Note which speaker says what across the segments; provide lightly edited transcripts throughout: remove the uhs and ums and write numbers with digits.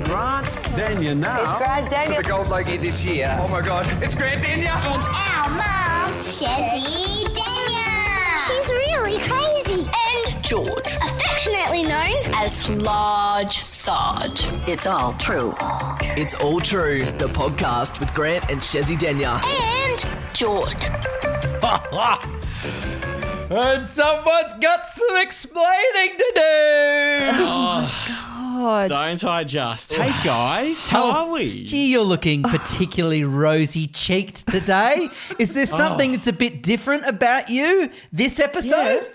Speaker 1: Grant Dania now.
Speaker 2: It's Grant Dania.
Speaker 3: The gold logie this year. Oh my God, it's Grant Dania.
Speaker 4: And our mum, Shezzy Dania. She's really crazy. And
Speaker 5: George,
Speaker 4: affectionately known
Speaker 5: as Large Sarge.
Speaker 6: It's all true.
Speaker 7: It's All True, the podcast with Grant and Shezzy Denya.
Speaker 4: and
Speaker 5: George.
Speaker 8: And someone's got some explaining to do.
Speaker 9: God.
Speaker 10: Don't I just? Hey guys, how are we?
Speaker 8: Gee, you're looking particularly rosy-cheeked today. Is there something that's a bit different about you this episode?
Speaker 10: Yeah.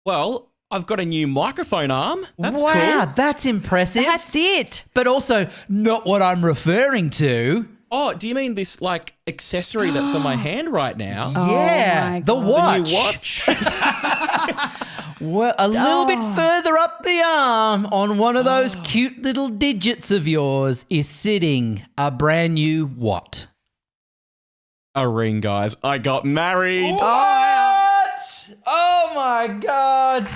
Speaker 10: Well, I've got a new microphone arm. That's
Speaker 8: wow,
Speaker 10: cool.
Speaker 8: that's impressive.
Speaker 9: That's it.
Speaker 8: But also not what I'm referring to.
Speaker 10: Oh, do you mean this like accessory that's on my hand right now?
Speaker 8: Yeah,
Speaker 9: my
Speaker 8: the
Speaker 9: God.
Speaker 8: watch.
Speaker 10: The new watch.
Speaker 8: Well, a little bit further up the arm on one of those cute little digits of yours is sitting a brand new what?
Speaker 10: A ring, guys. I got married.
Speaker 8: What? Oh my God.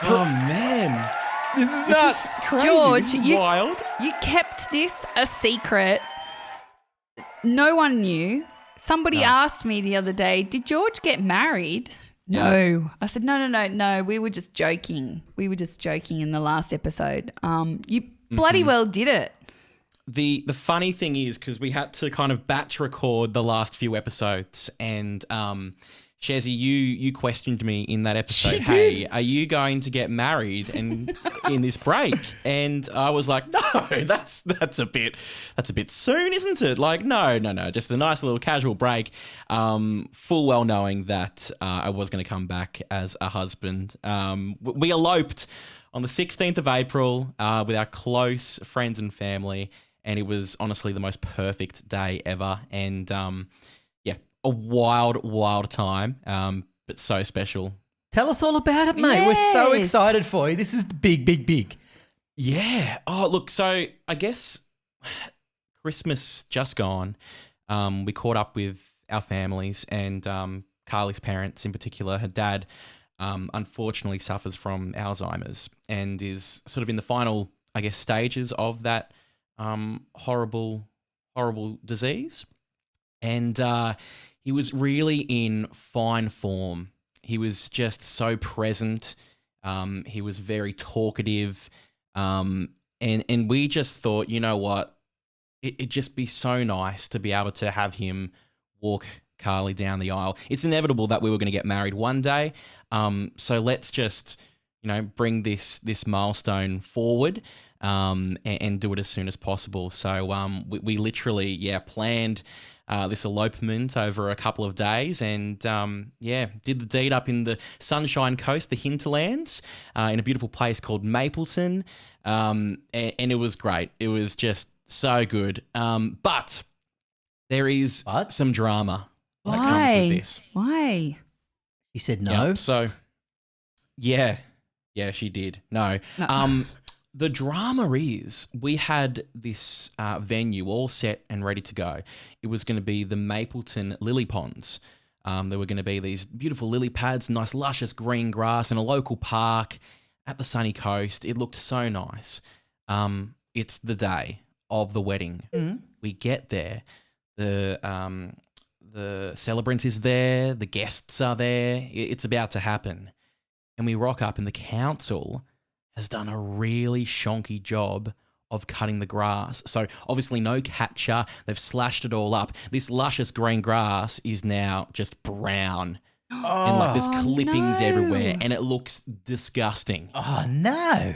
Speaker 10: Oh man,
Speaker 8: This is
Speaker 10: this
Speaker 8: nuts.
Speaker 10: is crazy.
Speaker 9: George,
Speaker 10: this is
Speaker 9: you-
Speaker 10: wild.
Speaker 9: You kept this a secret. No one knew. Somebody asked me the other day, did George get married? No. I said, no. We were just joking. We were just joking in the last episode. You bloody well did it.
Speaker 10: The funny thing is because we had to kind of batch record the last few episodes, and Shezzy, you questioned me in that episode. Hey, are you going to get married and in this break? And I was like, no, that's a bit soon, isn't it? Like, no, just a nice little casual break. Full well knowing that I was going to come back as a husband. We eloped on the 16th of April with our close friends and family, and it was honestly the most perfect day ever. And a wild time, but so special.
Speaker 8: Tell us all about it, mate. We're so
Speaker 9: Yes.
Speaker 8: excited for you. This is big.
Speaker 10: Yeah. Oh, look, so I guess Christmas just gone. We caught up with our families and Carly's parents in particular. Her dad unfortunately suffers from Alzheimer's and is sort of in the final, I guess, stages of that horrible disease. And he was really in fine form. He was just so present. He was very talkative. And we just thought, you know what? It'd just be so nice to be able to have him walk Carly down the aisle. It's inevitable that we were going to get married one day. So let's just, bring this milestone forward and do it as soon as possible. So we literally, planned this elopement over a couple of days and, did the deed up in the Sunshine Coast, the hinterlands, in a beautiful place called Mapleton. And it was great. It was just so good. But there is some drama that comes with this.
Speaker 9: Why?
Speaker 8: He said no.
Speaker 10: Yep, so, yeah, she did. No. The drama is we had this venue all set and ready to go. It was going to be the Mapleton Lily Ponds. There were going to be these beautiful lily pads, nice luscious green grass in a local park at the sunny coast. It looked so nice. It's the day of the wedding.
Speaker 8: Mm-hmm.
Speaker 10: We get there. The celebrant is there. The guests are there. It's about to happen. And we rock up and the council has done a really shonky job of cutting the grass. So obviously no catcher. They've slashed it all up. This luscious green grass is now just brown. And like there's clippings everywhere and it looks disgusting.
Speaker 8: Oh, no.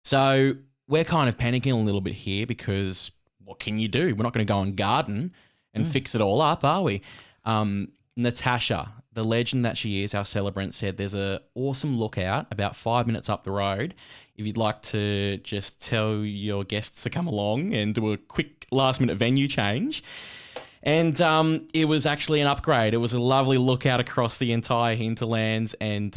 Speaker 10: So we're kind of panicking a little bit here because what can you do? We're not going to go and garden and fix it all up, are we? Natasha, the legend that she is, our celebrant, said there's a awesome lookout about 5 minutes up the road. If you'd like to just tell your guests to come along and do a quick last minute venue change. And it was actually an upgrade. It was a lovely lookout across the entire hinterlands and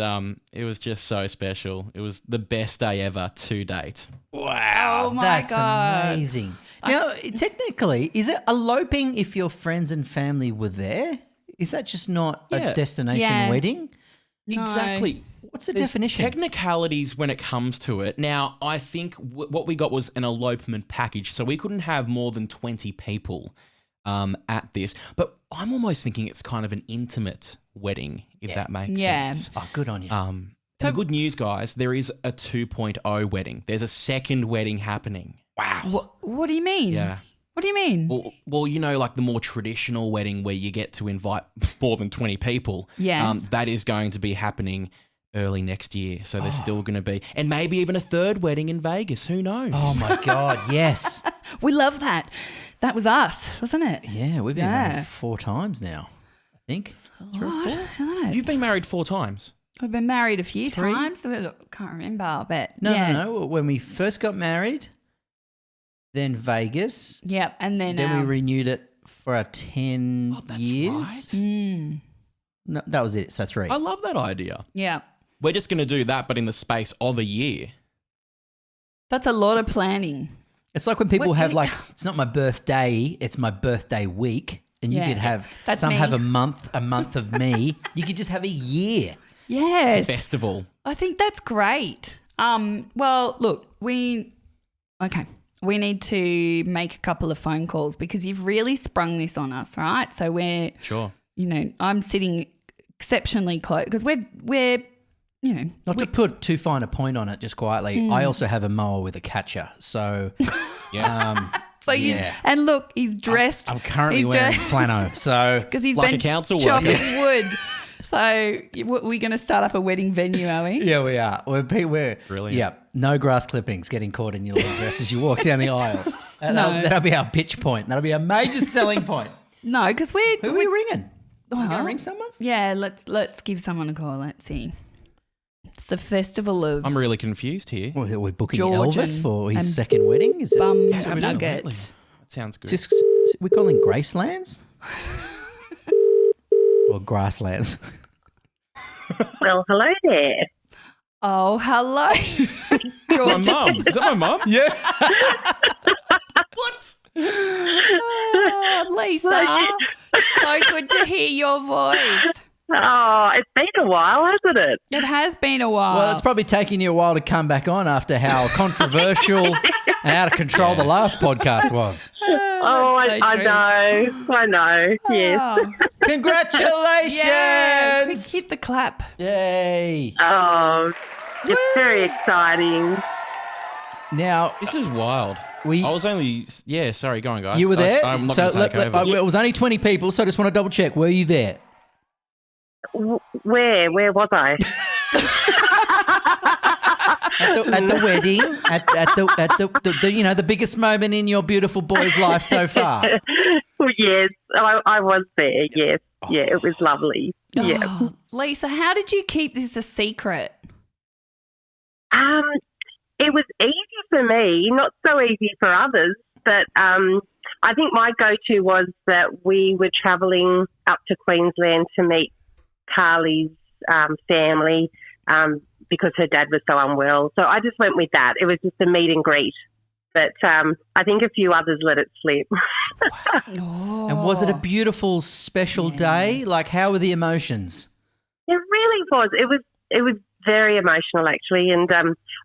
Speaker 10: it was just so special. It was the best day ever to date.
Speaker 9: Oh, my
Speaker 8: That's
Speaker 9: God.
Speaker 8: amazing. Now, technically, is it eloping if your friends and family were there? Is that just not a destination
Speaker 9: Yeah.
Speaker 8: wedding?
Speaker 9: No.
Speaker 10: Exactly.
Speaker 8: What's the
Speaker 10: There's
Speaker 8: definition?
Speaker 10: technicalities when it comes to it. Now, I think what we got was an elopement package, so we couldn't have more than 20 people at this. But I'm almost thinking it's kind of an intimate wedding, if that makes sense.
Speaker 8: Oh, good on you.
Speaker 10: The good news, guys, there is a 2.0 wedding. There's a second wedding happening. Wow.
Speaker 9: What do you mean?
Speaker 10: Yeah.
Speaker 9: What do you mean?
Speaker 10: Well, you know, like the more traditional wedding where you get to invite more than 20 people.
Speaker 9: Yes.
Speaker 10: That is going to be happening early next year. So there's still going to be, and maybe even a third wedding in Vegas. Who knows?
Speaker 8: Oh, my God, yes.
Speaker 9: We love that. That was us, wasn't it?
Speaker 8: Yeah, we've been married 4 times now, I think.
Speaker 9: What? Isn't it?
Speaker 10: You've been married 4 times.
Speaker 9: We've been married a few times. Look, can't remember, but
Speaker 8: No. When we first got married, then Vegas.
Speaker 9: Yeah, and then
Speaker 8: we renewed it for 10
Speaker 10: that's
Speaker 8: years.
Speaker 10: right.
Speaker 8: No, that was it. So 3.
Speaker 10: I love that idea.
Speaker 9: yeah.
Speaker 10: We're just going to do that, but in the space of a year.
Speaker 9: That's a lot of planning.
Speaker 8: It's like when people
Speaker 9: What-
Speaker 8: have like, it's not my birthday, it's my birthday week. And you
Speaker 9: Yeah,
Speaker 8: could have,
Speaker 9: that's
Speaker 8: some
Speaker 9: me.
Speaker 8: have a month of me. You could just have a year.
Speaker 9: Yes.
Speaker 10: Festival.
Speaker 9: I think that's great. Well, look, we need to make a couple of phone calls because you've really sprung this on us, right? So we're,
Speaker 10: Sure.
Speaker 9: I'm sitting exceptionally close because we're
Speaker 8: Not to put too fine a point on it, just quietly, I also have a mower with a catcher. So,
Speaker 10: Yeah.
Speaker 9: so
Speaker 8: yeah.
Speaker 9: and look, he's dressed.
Speaker 8: I'm currently
Speaker 9: he's
Speaker 8: wearing flannel. So,
Speaker 9: because he's
Speaker 10: Like
Speaker 9: been
Speaker 10: a council
Speaker 9: chopping
Speaker 10: worker.
Speaker 9: wood. So we're going to start up a wedding venue, are we?
Speaker 8: yeah, we are. We're
Speaker 10: Brilliant.
Speaker 8: Yeah, no grass clippings getting caught in your little dress as you walk down the aisle.
Speaker 9: No.
Speaker 8: That'll be our pitch point. That'll be a major selling point.
Speaker 9: No, because
Speaker 8: Who are we ringing? Are we going to ring someone?
Speaker 9: Yeah, let's give someone a call. Let's see. It's the festival of
Speaker 10: I'm really confused here.
Speaker 8: Well, we're booking
Speaker 9: George
Speaker 8: Elvis
Speaker 9: and-
Speaker 8: for his
Speaker 9: and
Speaker 8: second wedding. Is this?
Speaker 9: Bum
Speaker 8: is this-
Speaker 9: Nugget.
Speaker 10: That sounds good.
Speaker 8: Is this we calling Gracelands or Grasslands?
Speaker 2: Well, hello there.
Speaker 9: Oh, hello,
Speaker 10: My
Speaker 9: George.
Speaker 10: mum. Is that my mum?
Speaker 8: Yeah.
Speaker 10: What?
Speaker 9: Oh, Lisa, so good to hear your voice.
Speaker 2: Oh, it's been a while, hasn't it?
Speaker 9: It has been a while.
Speaker 8: Well, it's probably taking you a while to come back on after how controversial and out of control the last podcast was.
Speaker 2: Oh,
Speaker 9: That's so true.
Speaker 2: I know. Yes.
Speaker 9: Oh,
Speaker 8: Congratulations!
Speaker 9: yeah, quick, hit the clap.
Speaker 8: Yay!
Speaker 2: Oh, it's very exciting.
Speaker 8: Now,
Speaker 10: This is wild.
Speaker 8: We-
Speaker 10: I was only... Yeah, sorry. Go on, guys.
Speaker 8: you were there?
Speaker 10: I'm not
Speaker 8: So
Speaker 10: going to take over.
Speaker 8: it was only 20 people, so I just want to double check. Were you there?
Speaker 2: Where was I?
Speaker 8: At the wedding, at the the biggest moment in your beautiful boy's life so far.
Speaker 2: Well, yes, I was there. Yes, yeah, it was lovely. Yeah.
Speaker 9: Oh, Lisa, how did you keep this a secret?
Speaker 2: It was easy for me, not so easy for others, but I think my go-to was that we were travelling up to Queensland to meet Carly's family because her dad was so unwell. So I just went with that. It was just a meet and greet. But I think a few others let it slip.
Speaker 9: Oh.
Speaker 8: And was it a beautiful, special day? Like, how were the emotions?
Speaker 2: It really was. It was very emotional, actually. And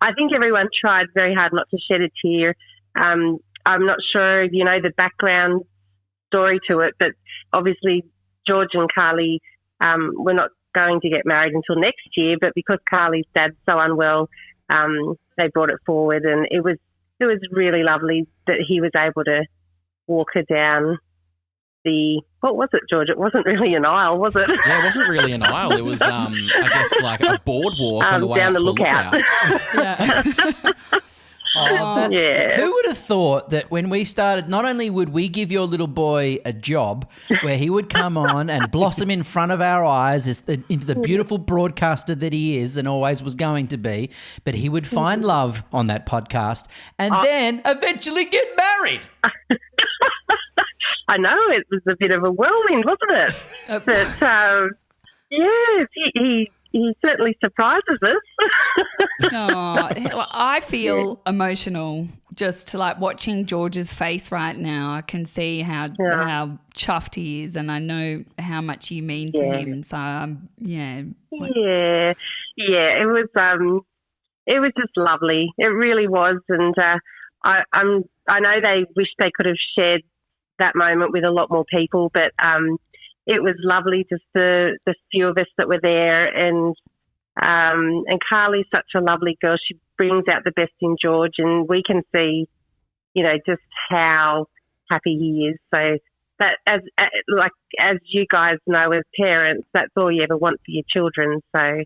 Speaker 2: I think everyone tried very hard not to shed a tear. I'm not sure, the background story to it, but obviously George and Carly were not going to get married until next year, but because Carly's dad's so unwell, they brought it forward, and it was really lovely that he was able to walk her down what was it, George? It wasn't really an aisle, was it?
Speaker 10: Yeah, it wasn't really an aisle. It was, I guess, like a boardwalk on the way
Speaker 2: down
Speaker 10: out
Speaker 2: the
Speaker 10: to a
Speaker 2: lookout.
Speaker 10: lookout.
Speaker 8: Oh, that's,
Speaker 2: Yeah.
Speaker 8: Who would have thought that when we started, not only would we give your little boy a job where he would come on and blossom in front of our eyes into the beautiful broadcaster that he is and always was going to be, but he would find love on that podcast and then eventually get married.
Speaker 2: I know, it was a bit of a whirlwind, wasn't it? But yes, he certainly surprises us.
Speaker 9: Oh, I feel emotional just like watching George's face right now. I can see how chuffed he is, and I know how much you mean to him. So,
Speaker 2: Yeah. Yeah, it was just lovely. It really was, and I know they wish they could have shared that moment with a lot more people, but it was lovely, just the few of us that were there, and Carly's such a lovely girl. She brings out the best in George, and we can see, just how happy he is. So that, as you guys know, as parents, that's all you ever want for your children. So.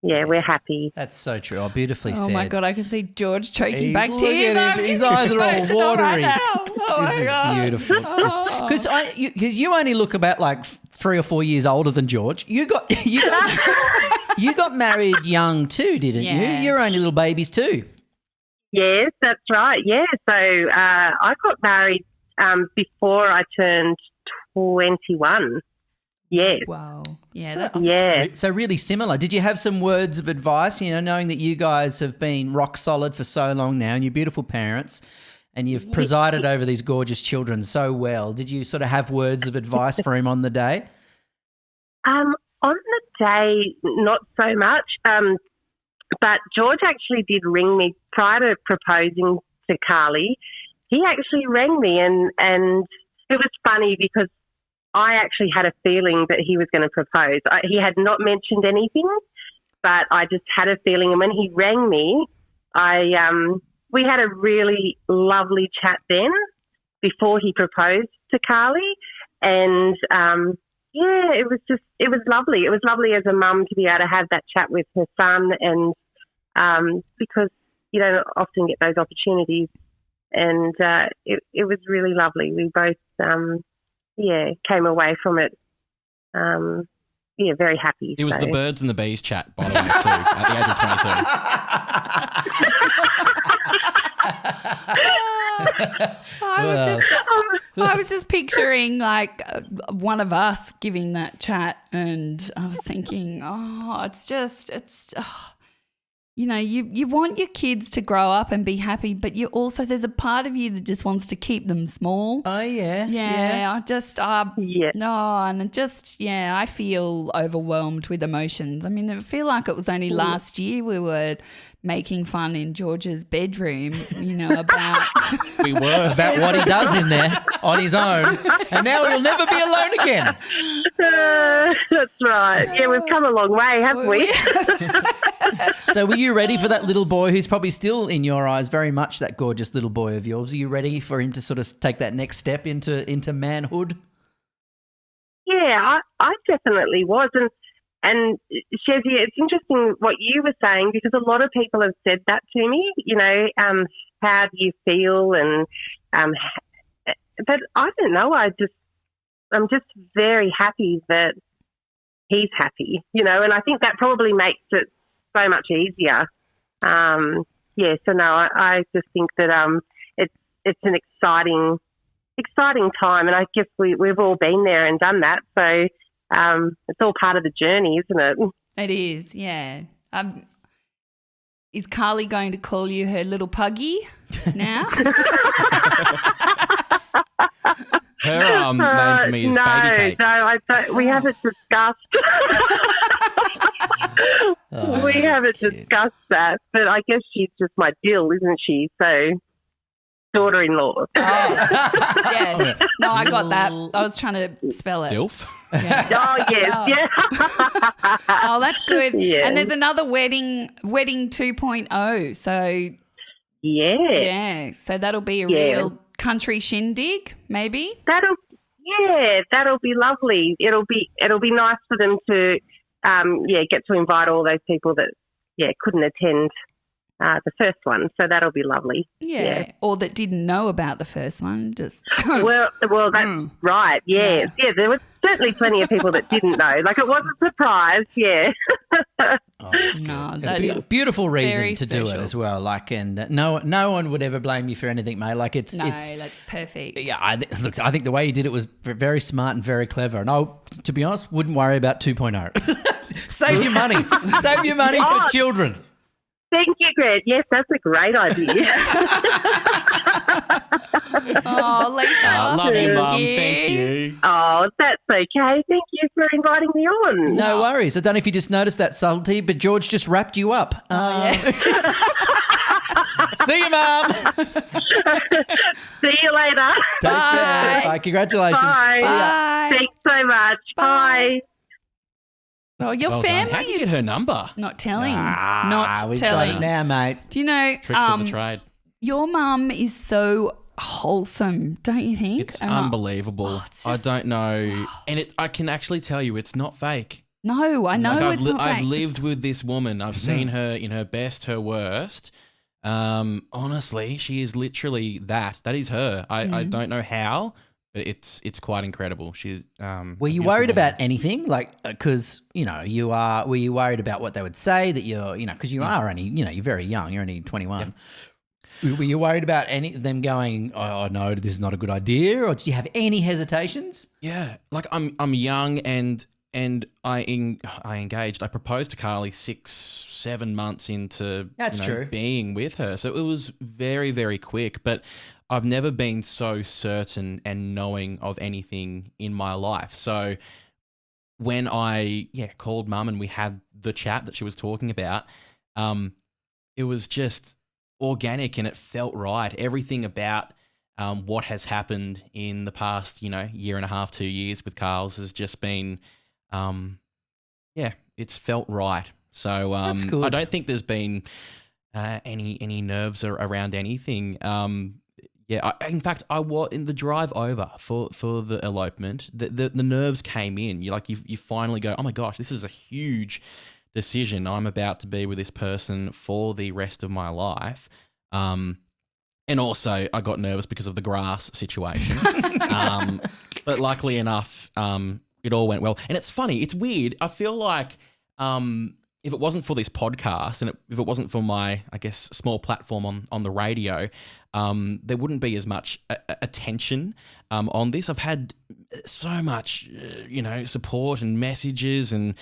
Speaker 2: Yeah, we're happy.
Speaker 8: That's so true. Oh, beautifully said.
Speaker 9: Oh, my God. I can see George choking back
Speaker 8: Look
Speaker 9: tears.
Speaker 8: at him. His eyes are all
Speaker 9: Emotional
Speaker 8: watery.
Speaker 9: right now. Oh,
Speaker 8: This
Speaker 9: my
Speaker 8: is
Speaker 9: God.
Speaker 8: beautiful. Because you only look about like 3 or 4 years older than George. You got married young too, didn't
Speaker 9: Yeah.
Speaker 8: you? You're only little babies too.
Speaker 2: Yes, that's right. Yeah, so I got married before I turned 21. Yes.
Speaker 9: Wow. Yeah.
Speaker 8: So,
Speaker 9: That's,
Speaker 8: so really similar. Did you have some words of advice, knowing that you guys have been rock solid for so long now and you're beautiful parents and you've presided over these gorgeous children so well. Did you sort of have words of advice for him on the day?
Speaker 2: On the day, not so much. But George actually did ring me prior to proposing to Carly. He actually rang me and it was funny because I actually had a feeling that he was going to propose. He had not mentioned anything, but I just had a feeling. And when he rang me, we had a really lovely chat then before he proposed to Carly. And, it was lovely. It was lovely as a mum to be able to have that chat with her son, and because you don't often get those opportunities. And it was really lovely. We both, came away from it, very happy.
Speaker 10: It was the birds and the bees chat, by the way, too, at the age of 22.
Speaker 9: I was just picturing like one of us giving that chat, and I was thinking, you want your kids to grow up and be happy, but there's a part of you that just wants to keep them small.
Speaker 8: Oh, yeah.
Speaker 9: I feel overwhelmed with emotions. I mean, I feel like it was only last year we were making fun in George's bedroom, about
Speaker 10: We were.
Speaker 8: About what he does in there on his own, and now he'll never be alone again.
Speaker 2: That's right. Yeah, we've come a long way, haven't we?
Speaker 8: So were you ready for that little boy who's probably still, in your eyes, very much that gorgeous little boy of yours? Are you ready for him to sort of take that next step into manhood?
Speaker 2: Yeah, I definitely was. And Shezzy, it's interesting what you were saying, because a lot of people have said that to me, how do you feel? And but I don't know, I'm just very happy that he's happy, and I think that probably makes it so much easier. So no, I just think that it's an exciting time, and I guess we've all been there and done that, so it's all part of the journey, isn't it?
Speaker 9: It is, yeah. Is Carly going to call you her little puggy now?
Speaker 10: Her name for me is Baby Cakes.
Speaker 2: No, I don't. We haven't discussed. We haven't discussed that, but I guess she's just my Jill, isn't she? So, daughter-in-law.
Speaker 9: Yes. No, I got that. I was trying to spell it.
Speaker 10: Dilf?
Speaker 9: Yeah.
Speaker 2: Oh, yes, yeah.
Speaker 9: Oh, that's good.
Speaker 2: Yeah.
Speaker 9: And there's another wedding 2.0. So, yeah. So that'll be a real country shindig, maybe?
Speaker 2: That'll be lovely. It'll be nice for them to, get to invite all those people that, couldn't attend the first one. So that'll be lovely.
Speaker 9: Yeah. Or that didn't know about the first one. Just
Speaker 2: well, that's right. Yes. Yeah, there was certainly plenty of people that didn't know. Like, it was a surprise. Yeah.
Speaker 9: That is
Speaker 8: a beautiful reason
Speaker 9: very
Speaker 8: to do it
Speaker 9: special.
Speaker 8: as well. Like, and no one would ever blame you for anything, mate. Like, it's
Speaker 9: that's perfect.
Speaker 8: yeah. I think the way you did it was very smart and very clever. And I, to be honest, wouldn't worry about 2.0. Save your money. Save your money for children.
Speaker 2: Thank you, Greg. Yes, that's a great idea.
Speaker 9: Oh, Lisa.
Speaker 10: Love you, Mum.
Speaker 9: you.
Speaker 10: Thank you.
Speaker 2: Oh, that's okay. Thank you for inviting me on.
Speaker 8: No worries. I don't know if you just noticed that subtlety, but George just wrapped you up. See you, Mum.
Speaker 2: See you later.
Speaker 8: Take care. Bye. Congratulations.
Speaker 2: Bye.
Speaker 8: See ya.
Speaker 9: Bye.
Speaker 2: Thanks so much. Bye.
Speaker 9: Oh, your
Speaker 10: Well done.
Speaker 9: family
Speaker 10: How'd you
Speaker 9: is
Speaker 10: get her number?
Speaker 9: not telling.
Speaker 8: Ah,
Speaker 9: not
Speaker 8: we've
Speaker 9: telling.
Speaker 8: got it now, mate.
Speaker 9: Do you know,
Speaker 10: Tricks of the trade.
Speaker 9: your mum is so wholesome, don't you think?
Speaker 10: It's
Speaker 9: And I-
Speaker 10: unbelievable.
Speaker 9: it's
Speaker 10: I
Speaker 9: just-
Speaker 10: don't know. And I can actually tell you it's not fake.
Speaker 9: No, I know
Speaker 10: Like
Speaker 9: it's not
Speaker 10: I've
Speaker 9: fake.
Speaker 10: lived with this woman. I've seen her in her best, her worst. Honestly, she is literally that. That is her. I don't know how, but it's quite incredible. She's
Speaker 8: Were you worried about anything? Like, because, were you worried about what they would say that you're, because you are only, you're very young, you're only 21. Were you worried about them going, oh, no, this is not a good idea? Or did you have any hesitations?
Speaker 10: Yeah, like I'm young and I engaged. I proposed to Carly 6-7 months into
Speaker 8: That's true.
Speaker 10: being with her, so it was very, very quick. But I've never been so certain and knowing of anything in my life. So when I called Mum and we had the chat that she was talking about, it was just organic and it felt right. Everything about what has happened in the past, year and a half, 2 years with Carl's has just been, it's felt right. So
Speaker 8: That's good.
Speaker 10: I don't think there's been any nerves around anything. In fact, I was in the drive over for the elopement. The nerves came in. You finally go, oh my gosh, this is a huge decision. I'm about to be with this person for the rest of my life. And also, I got nervous because of the grass situation. But luckily enough, it all went well. And it's funny, it's weird. I feel like if it wasn't for this podcast and if it wasn't for my, I guess, small platform on the radio, there wouldn't be as much attention on this. I've had so much, support and messages and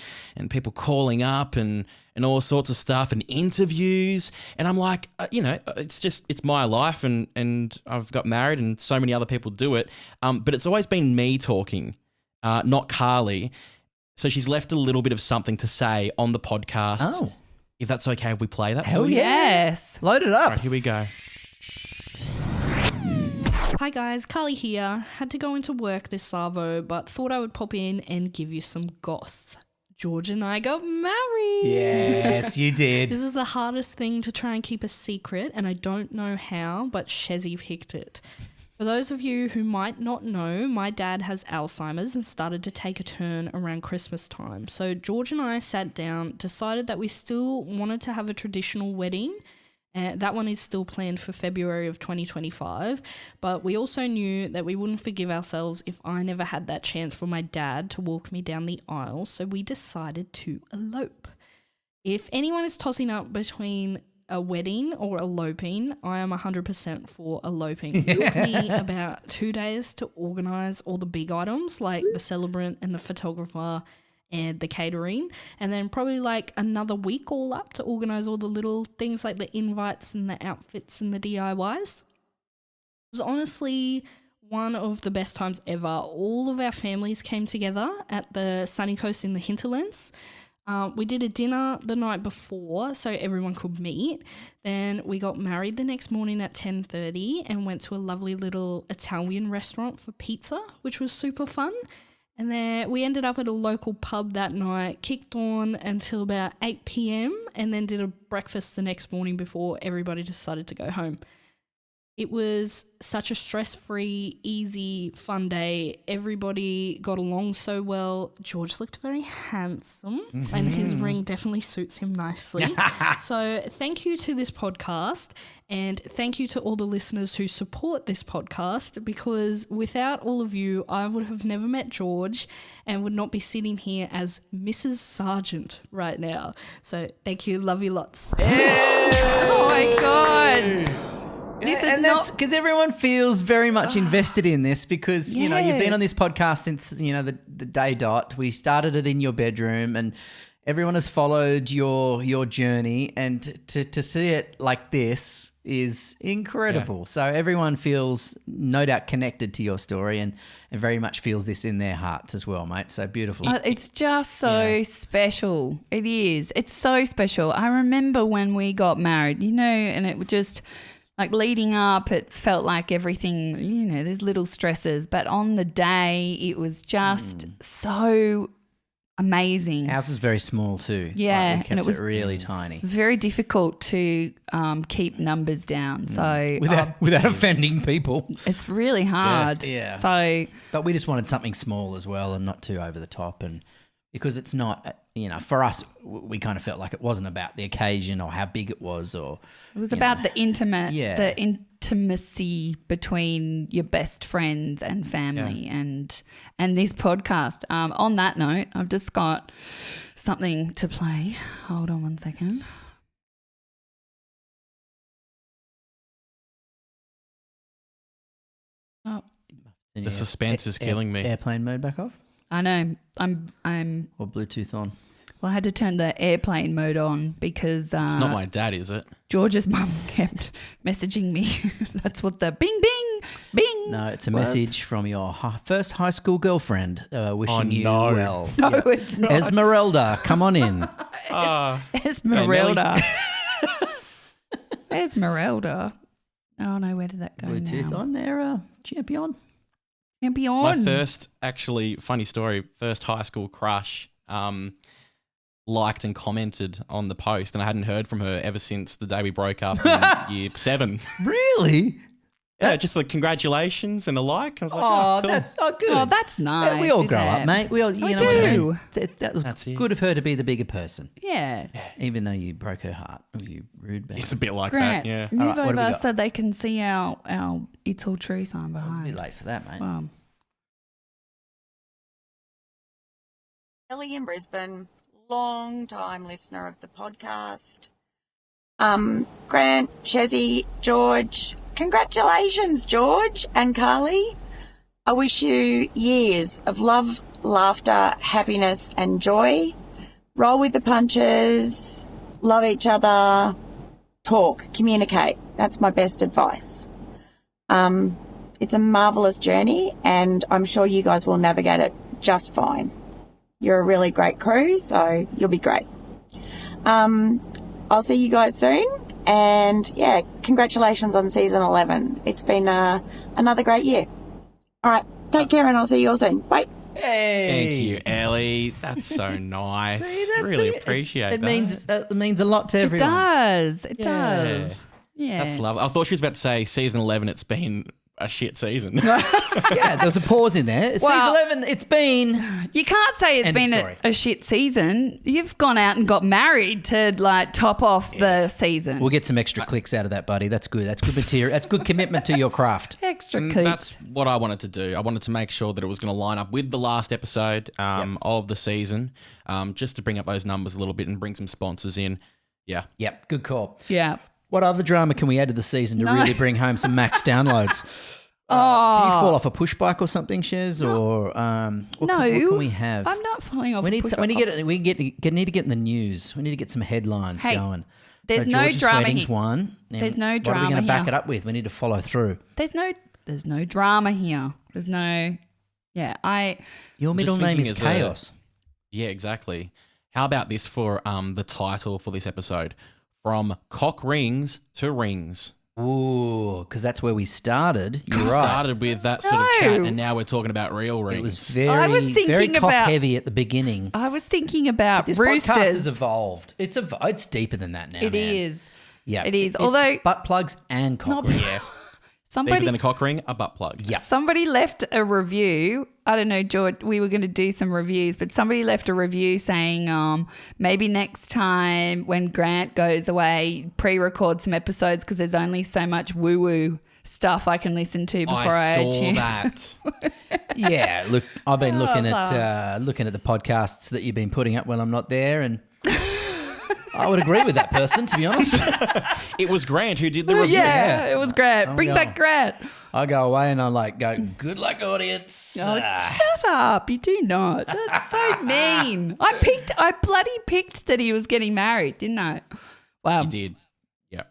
Speaker 10: people calling up and all sorts of stuff and interviews. And I'm like, it's my life and I've got married and so many other people do it. But it's always been me talking, not Carly. So she's left a little bit of something to say on the podcast.
Speaker 8: Oh.
Speaker 10: If that's okay, if we play that
Speaker 8: Hell
Speaker 10: for you?
Speaker 9: Yes.
Speaker 8: Load it up.
Speaker 10: All right, here we go.
Speaker 6: Hi guys, Carly here. Had to go into work this Savo, but thought I would pop in and give you some goss. George and I got married.
Speaker 8: Yes, you did.
Speaker 6: This is the hardest thing to try and keep a secret, and I don't know how, but Shezzy picked it. For those of you who might not know, my dad has Alzheimer's and started to take a turn around Christmas time. So George and I sat down, decided that we still wanted to have a traditional wedding. That one is still planned for February of 2025, but we also knew that we wouldn't forgive ourselves if I never had that chance for my dad to walk me down the aisle, so we decided to elope. If anyone is tossing up between a wedding or eloping, I am 100% for eloping. It took me about 2 days to organise all the big items like the celebrant and the photographer and the catering, and then probably like another week all up to organise all the little things like the invites and the outfits and the DIYs. It was honestly one of the best times ever. All of our families came together at the sunny coast in the hinterlands. We did a dinner the night before so everyone could meet. Then we got married the next morning at 10:30 and went to a lovely little Italian restaurant for pizza, which was super fun. And then we ended up at a local pub that night, kicked on until about 8 p.m. and then did a breakfast the next morning before everybody decided to go home. It was such a stress-free, easy, fun day. Everybody got along so well. George looked very handsome and his ring definitely suits him nicely. So thank you to this podcast and thank you to all the listeners who support this podcast, because without all of you, I would have never met George and would not be sitting here as Mrs. Sargent right now. So thank you. Love you lots.
Speaker 9: Oh my God. This is
Speaker 8: and that's because everyone feels very much invested in this because, you've been
Speaker 9: Yes.
Speaker 8: on this podcast since, the day dot. We started it in your bedroom and everyone has followed your journey, and to see it like this is incredible.
Speaker 10: Yeah.
Speaker 8: So everyone feels no doubt connected to your story and very much feels this in their hearts as well, mate. So beautiful.
Speaker 9: It's just so special. It is. It's so special. I remember when we got married, and it would just like leading up, it felt like everything, there's little stresses. But on the day, it was just so amazing.
Speaker 8: Ours was very small too.
Speaker 9: Yeah,
Speaker 8: Like, we kept it really tiny.
Speaker 9: It's very difficult to keep numbers down. So
Speaker 8: Without offending people.
Speaker 9: it's really hard.
Speaker 8: Yeah.
Speaker 9: So
Speaker 8: But we just wanted something small as well and not too over the top. And because it's not, for us, we kind of felt like it wasn't about the occasion or how big it was, or
Speaker 9: it was about the intimacy between your best friends and family and this podcast. On that note, I've just got something to play. Hold on one second. Oh,
Speaker 10: The suspense is killing me.
Speaker 8: Airplane mode back off?
Speaker 9: I know. I'm
Speaker 8: Or Bluetooth on?
Speaker 9: Well, I had to turn the airplane mode on because
Speaker 10: It's not my dad, is it?
Speaker 9: George's mum kept messaging me. That's what the bing, bing, bing.
Speaker 8: No, it's a message from your first high school girlfriend wishing you
Speaker 10: no.
Speaker 8: well.
Speaker 9: No, it's not.
Speaker 8: Esmeralda, come on in.
Speaker 9: Esmeralda. Esmeralda. Oh, no, where did that go
Speaker 8: Bluetooth
Speaker 9: now?
Speaker 8: on there, champion.
Speaker 9: Champion.
Speaker 10: My first, actually, funny story, first high school crush liked and commented on the post, and I hadn't heard from her ever since the day we broke up in year 7.
Speaker 8: Really?
Speaker 10: Yeah, just like congratulations and a like. I was like, oh, cool.
Speaker 8: That's good.
Speaker 9: Oh, that's nice.
Speaker 8: We all grow
Speaker 9: isn't
Speaker 8: up,
Speaker 9: it?
Speaker 8: mate. We all,
Speaker 9: We
Speaker 8: know
Speaker 9: do.
Speaker 8: what I mean? That was
Speaker 10: That's it.
Speaker 8: good of her to be the bigger person,
Speaker 9: Yeah.
Speaker 8: even though you broke her heart. Oh, you rude bastard.
Speaker 10: It's a bit like
Speaker 9: Grant,
Speaker 10: that, yeah.
Speaker 9: move
Speaker 8: All right, what have we
Speaker 9: over
Speaker 8: got?
Speaker 9: so they can see our It's All True sign
Speaker 8: It's a
Speaker 9: behind.
Speaker 8: bit late for that, mate.
Speaker 11: Ellie in Brisbane, long time listener of the podcast. Grant, Shezzy, George, congratulations, George and Carly. I wish you years of love, laughter, happiness and joy. Roll with the punches, love each other, talk, communicate. That's my best advice. It's a marvellous journey and I'm sure you guys will navigate it just fine. You're a really great crew, so you'll be great. I'll see you guys soon. And, yeah, congratulations on season 11. It's been another great year. All right, take care and I'll see you all soon. Bye.
Speaker 8: Hey.
Speaker 10: Thank you, Ellie. That's so nice.
Speaker 8: See, that's
Speaker 10: really
Speaker 8: it.
Speaker 10: appreciate
Speaker 8: It
Speaker 10: that.
Speaker 8: means a lot to
Speaker 9: It
Speaker 8: everyone.
Speaker 9: does. It does. Yeah.
Speaker 10: That's lovely. I thought she was about to say season 11, it's been a shit season.
Speaker 8: Yeah, there was a pause in there. Season
Speaker 9: Well-
Speaker 8: 11, it's been...
Speaker 9: You can't say it's
Speaker 8: End of
Speaker 9: been
Speaker 8: story.
Speaker 9: a shit season. You've gone out and got married to like top off the season.
Speaker 8: We'll get some extra clicks out of that, buddy. That's good. That's good material. That's good commitment to your craft.
Speaker 9: Extra
Speaker 10: And
Speaker 9: coops.
Speaker 10: that's what I wanted to do. I wanted to make sure that it was going to line up with the last episode of the season, just to bring up those numbers a little bit and bring some sponsors in. Yeah.
Speaker 8: Yep, good call.
Speaker 9: Yeah.
Speaker 8: What other drama can we add to the season to
Speaker 9: No.
Speaker 8: really bring home some max downloads?
Speaker 9: Oh.
Speaker 8: Can you fall off a push bike or something, Shez? Or what can we have?
Speaker 9: I'm not falling off.
Speaker 8: We
Speaker 9: a
Speaker 8: need
Speaker 9: push
Speaker 8: some,
Speaker 9: bike.
Speaker 8: need to get in the news. We need to get some headlines
Speaker 9: Hey,
Speaker 8: going.
Speaker 9: there's
Speaker 8: so
Speaker 9: no
Speaker 8: George's
Speaker 9: drama
Speaker 8: Wedding's
Speaker 9: here.
Speaker 8: one. Now,
Speaker 9: There's no
Speaker 8: What are
Speaker 9: drama
Speaker 8: we going to back
Speaker 9: here.
Speaker 8: it up with? We need to follow through.
Speaker 9: There's no drama here. There's no. Yeah,
Speaker 8: Your
Speaker 10: I'm
Speaker 8: middle
Speaker 10: just
Speaker 8: name
Speaker 10: thinking
Speaker 8: is
Speaker 10: as a-
Speaker 8: Chaos.
Speaker 10: Yeah, exactly. How about this for the title for this episode? From cock rings to rings.
Speaker 8: Ooh, because that's where we started. You're
Speaker 10: We
Speaker 8: right.
Speaker 10: started with that sort of chat, and now we're talking about real rings.
Speaker 8: It was
Speaker 9: I was
Speaker 8: very
Speaker 9: thinking
Speaker 8: cock
Speaker 9: about-
Speaker 8: heavy at the beginning.
Speaker 9: I was thinking about
Speaker 8: This podcast has
Speaker 9: roosters.
Speaker 8: evolved. It's deeper than that now.
Speaker 9: It
Speaker 8: man.
Speaker 9: is.
Speaker 8: Yeah,
Speaker 9: It is.
Speaker 8: It's
Speaker 9: Although
Speaker 8: butt plugs and cock
Speaker 9: Not-
Speaker 8: rings.
Speaker 10: Deeper
Speaker 9: somebody
Speaker 10: than a cock ring, a butt plug.
Speaker 8: Yeah.
Speaker 9: Somebody left a review. I don't know, George, we were going to do some reviews, but somebody left a review saying maybe next time when Grant goes away, pre-record some episodes because there's only so much woo-woo stuff I can listen to before I
Speaker 10: I saw
Speaker 9: tune.
Speaker 10: that.
Speaker 8: Yeah, look, I've been looking
Speaker 9: Oh,
Speaker 8: at the podcasts that you've been putting up when I'm not there, and I would agree with that person, to be honest.
Speaker 10: It was Grant who did the review.
Speaker 9: Yeah, it was Grant. Bring
Speaker 8: go.
Speaker 9: back Grant.
Speaker 8: I go away and I go, good luck, audience.
Speaker 9: Oh, shut up. You do not. That's so mean. I bloody picked that he was getting married, didn't I? Wow.
Speaker 10: You did. Yeah.